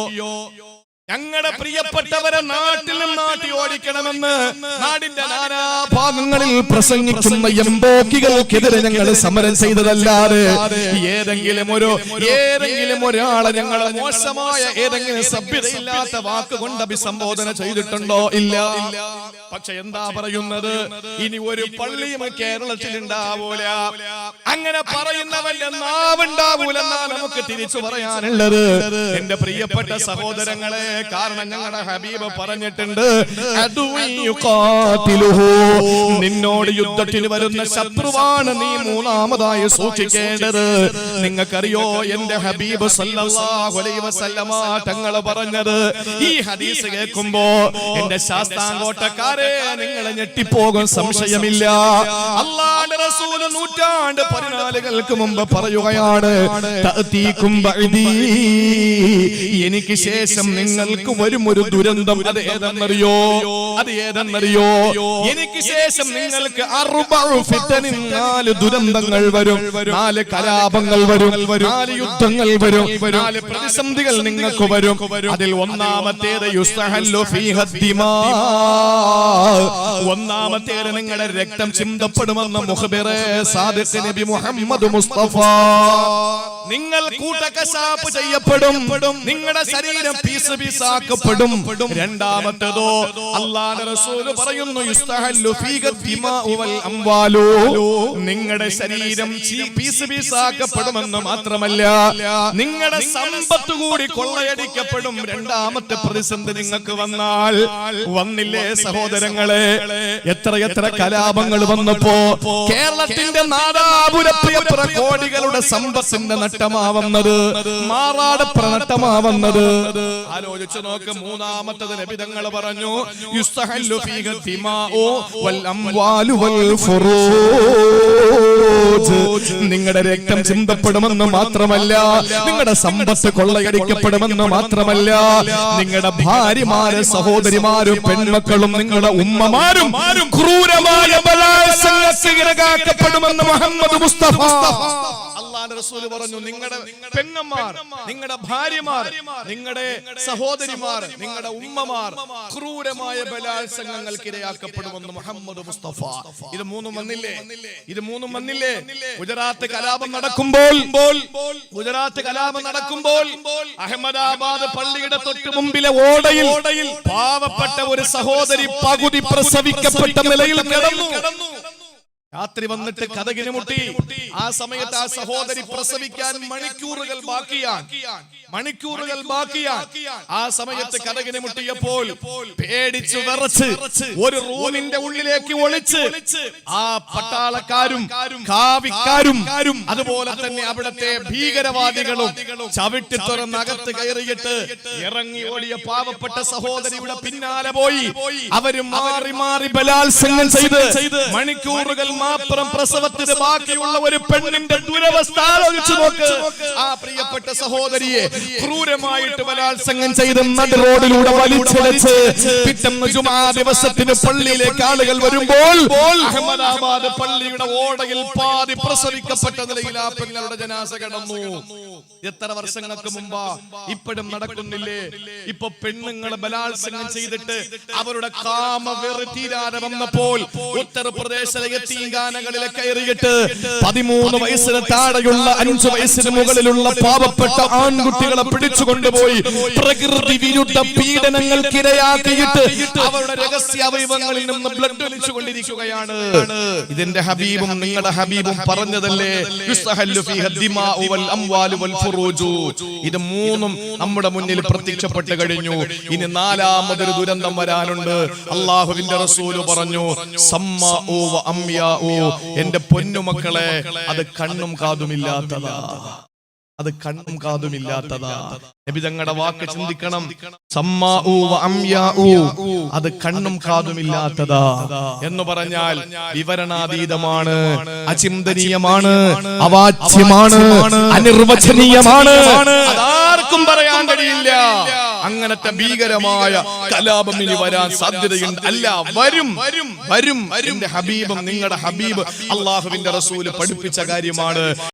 ഞങ്ങളുടെ പ്രിയപ്പെട്ടവരെ നാട്ടിൽ നാട്ടി ഓടിക്കണമെന്ന് നാടിന്റെ നാനാഭാഗങ്ങളിൽ പ്രസംഗിക്കുന്ന എംബോക്കികൾക്കെതിരെ ഞങ്ങൾ സമരം ചെയ്തതല്ലാതെ ഏതെങ്കിലും ഒരാളെ ഞങ്ങൾ മോശമായ ഏതെങ്കിലും സഭ്യതയില്ലാത്ത വാക്കുകൊണ്ട് അഭിസംബോധന ചെയ്തിട്ടുണ്ടോ? ഇല്ല. പക്ഷെ എന്താ പറയുന്നത്? ഇനി ഒരു പള്ളിയും കേരളത്തിൽ ഉണ്ടാവൂല. അങ്ങനെ പറയുന്നവന്റെ നാവുണ്ടാവൂലെന്നാ നമുക്ക് തിരിച്ചു പറയാനുള്ളത്. എന്റെ പ്രിയപ്പെട്ട സഹോദരങ്ങളെ, കാരണം ഞങ്ങളുടെ ഹബീബ് പറഞ്ഞിട്ടുണ്ട്, നിന്നോട് യുദ്ധത്തിന് വരുന്ന ശത്രുവാണ് നീ മൂന്നാമതായി സൂക്ഷിക്കേണ്ടത്. നിങ്ങൾക്കറിയോ എന്റെ ഹബീബ് സല്ലല്ലാഹു അലൈഹി വസല്ലമ തങ്ങൾ പറഞ്ഞത്? ഈ ഹദീസ് കേൾക്കുമ്പോ എന്റെ ശാസ്താംകോട്ടക്കാരെ നിങ്ങൾ ഞെട്ടിപ്പോകും, സംശയമില്ല. അല്ലാഹുവിന്റെ റസൂൽ നൂറ്റാണ്ട് 14 മുമ്പ് പറയുകയാണ്, തഅതീകും ബഅദീ, എനിക്ക് ശേഷം നിങ്ങൾക്ക് വരും ഒരു ദുരന്തം. അത് ഏതെന്നറിയോ? എനിക്ക് ശേഷം നിങ്ങൾക്ക് 4 ദുരന്തങ്ങൾ വരും, 4 കലാപങ്ങൾ വരും, 4 യുദ്ധങ്ങൾ വരും, 4 പ്രതിസന്ധികൾ നിങ്ങൾക്ക് വരും. അതിൽ ഒന്നാമത്തേത് യുസ്തഹല്ലു ഫീഹ ദിമാ, ഒന്നാമത്തേത് നിങ്ങളുടെ രക്തം ചിന്തപ്പെടുമെന്ന് മുഖബിറെ സാദിഖ് നബി മുഹമ്മദ് മുസ്തഫ. നിങ്ങൾ കൂട്ടക്കശാപ്പ് ചെയ്യപ്പെടും, നിങ്ങളുടെ ശരീരം പീസ് പീസാക്കപ്പെടും. രണ്ടാമത്തേതോ അല്ലാഹുവിന്റെ റസൂൽ പറയുന്നു, യുസ്തഹല്ലു ഫീക ദിമാഉ വൽ അംവാലു, നിങ്ങളുടെ ശരീരം പീസ് പീസാക്കപ്പെടുമെന്ന് മാത്രമല്ല നിങ്ങളുടെ സമ്പത്ത് കൂടി കൊള്ളയടിക്കപ്പെടും. രണ്ടാമത്തെ പ്രതിസന്ധി നിങ്ങൾക്ക് വന്നില്ലേ സഹോദരങ്ങളെ? എത്ര കലാപങ്ങൾ വന്നപ്പോ കേരളത്തിന്റെ നാദാപുരപ്രിയപ്ര കോടികളുടെ സമ്പത്തിന്റെ നട്ടമാവുന്നത്, മാറാട് നട്ടമാവുന്നത്. ആലോചിച്ചു നോക്ക്. മൂന്നാമത്തത് നബി തങ്ങൾ പറഞ്ഞു, യുസ്തഹല്ലു ഫീഹ ദിമാഉ വൽ അംവാലു വൽ ഫുറൂജ്, നിങ്ങളുടെ രക്തം ചിന്തപ്പെടുമെന്ന് മാത്രമല്ല നിങ്ങളുടെ സമ്പത്ത് കൊള്ളയടിക്കപ്പെടുമെന്ന് മാത്രമല്ല നിങ്ങളുടെ ഭാര്യമാരും സഹോദരിമാരും പെൺമക്കളും നിങ്ങളുടെ ഉമ്മമാരും ക്രൂരമായ ബലാത്സംഗത്തിന് ഇരയാക്കപ്പെടുമെന്ന് മുഹമ്മദ് മുസ്തഫ. അള്ളാഹുവിന്റെ റസൂൽ പറഞ്ഞു, നിങ്ങളുടെ പെങ്ങന്മാർ, നിങ്ങളുടെ ഭാര്യമാർ, നിങ്ങളുടെ സഹോദരിമാർ, നിങ്ങളുടെ ഉമ്മമാർ ക്രൂരമായ ബലാത്സംഗങ്ങൾക്ക് ഇരയാക്കപ്പെടുമെന്ന് മുഹമ്മദ് മുസ്തഫ. ഇത് മൂന്നും വന്നില്ലേ? ഗുജറാത്ത് കലാപം നടക്കുമ്പോൾ അഹമ്മദാബാദ് പള്ളിയുടെ തൊട്ട് മുമ്പിലെ ഓടയിൽ പാവപ്പെട്ട ഒരു സഹോദരി പകുതി പ്രസവിക്കപ്പെട്ട നിലയിൽ കിടന്നു. രാത്രി വന്നിട്ട് കതകിന് മുട്ടി. ആ സമയത്ത് ആ സഹോദരി പ്രസവിക്കാൻ മണിക്കൂറുകൾ ബാക്കിയാണ്. ആ സമയത്ത് കതകിന് മുട്ടിയപ്പോൾ പേടിച്ചു വിറച്ച് ഒരു റൂമിന്റെ ഉള്ളിലേക്ക് ഒളിച്ച് ആ പട്ടാളക്കാരും കാവിക്കാരും അതുപോലെ തന്നെ അവിടത്തെ ഭീകരവാദികളും ചവിട്ടി തുറന്ന് അകത്ത് കയറിയിട്ട് ഇറങ്ങി ഓടിയ പാവപ്പെട്ട സഹോദരിയുടെ പിന്നാലെ പോയി അവര് മാറി മാറി ബലാത്സംഗം ചെയ്ത് മണിക്കൂറുകൾ മാത്രം പ്രസവത്തിന് ബാക്കിയുള്ള ഒരു പെണ്ണിന്റെ ദുരവസ്ഥ ആലോചിച്ചു നോക്ക്. ആ പ്രിയപ്പെട്ട സഹോദരിയെ ക്രൂരമായിട്ട് ബലാത്സംഗം ചെയ്ത് നടു റോഡിലൂടെ വലിച്ചിഴച്ച് പിറ്റേന്ന് ജുമാ ദിവസത്തിന് പള്ളിയിലേക്ക് ആളുകൾ വരുമ്പോൾ അഹമ്മദാബാദ് പള്ളിയുടെ ഓടയിൽ പാതി പ്രസവിക്കപ്പെട്ട നിലയിൽ ആ പെങ്ങളുടെ ജനാസ കിടന്നു. എത്ര വർഷങ്ങൾക്ക് മുമ്പാ? ഇപ്പോഴും നടക്കുന്നില്ലേ? ഇപ്പൊ പെണ്ണുങ്ങളെ ബലാത്സംഗം ചെയ്തിട്ട് അവരുടെ കാമവെറി തീരാതെ വന്നപ്പോൾ ഉത്തർപ്രദേശിലെ യതീംഖാനകളിലെ കയറിയിട്ട് 13 വയസ്സിന് താഴെയുള്ള 5 വയസ്സിന് മുകളിലുള്ള പാവപ്പെട്ട ആൺകുട്ടികളെ പിടിച്ചുകൊണ്ടുപോയി പ്രകൃതി വിരുദ്ധ പീഡനങ്ങൾക്കിരയാക്കിയിട്ട് അവരുടെ രഹസ്യ അവയവങ്ങളിൽ നിന്ന് ബ്ലഡ് ഒലിച്ചുകൊണ്ടിരിക്കുകയാണ്. ഇതിന്റെ ഹബീബും നിങ്ങളുടെ ഹബീബും പറഞ്ഞതല്ലേ, ഇത് മൂന്നും നമ്മുടെ മുന്നിൽ പ്രത്യക്ഷപ്പെട്ട് കഴിഞ്ഞു. ഇനി 4മതൊരു ദുരന്തം വരാനുണ്ട്. അള്ളാഹുവിന്റെ റസൂല് പറഞ്ഞു, സമ്മാഉ വ അംയാഉ, എന്റെ പൊന്നുമക്കളെ, അത് കണ്ണും കാതുമില്ലാത്തതാ. നബി തങ്ങളുടെ വാക്ക് ചിന്തിക്കണം. സമ്മാഉ വ അംയാഉ, അത് കണ്ണും കാതുമില്ലാത്തതാ എന്ന് പറഞ്ഞാൽ വിവരണാതീതമാണ്, അചിന്തനീയമാണ്, അവാച്യമാണ്, അനിർവചനീയമാണ്. അതാർക്കും പറയാൻ കഴിയില്ല. അങ്ങനത്തെ ഭീകരമായ കലാപം ഇനി വരാൻ സാധ്യതയുണ്ട്. അല്ല, വരും. എന്റെ ഹബീബും നിങ്ങളുടെ ഹബീബ് അള്ളാഹുവിന്റെ റസൂല് പഠിപ്പിച്ച കാര്യമാണ്.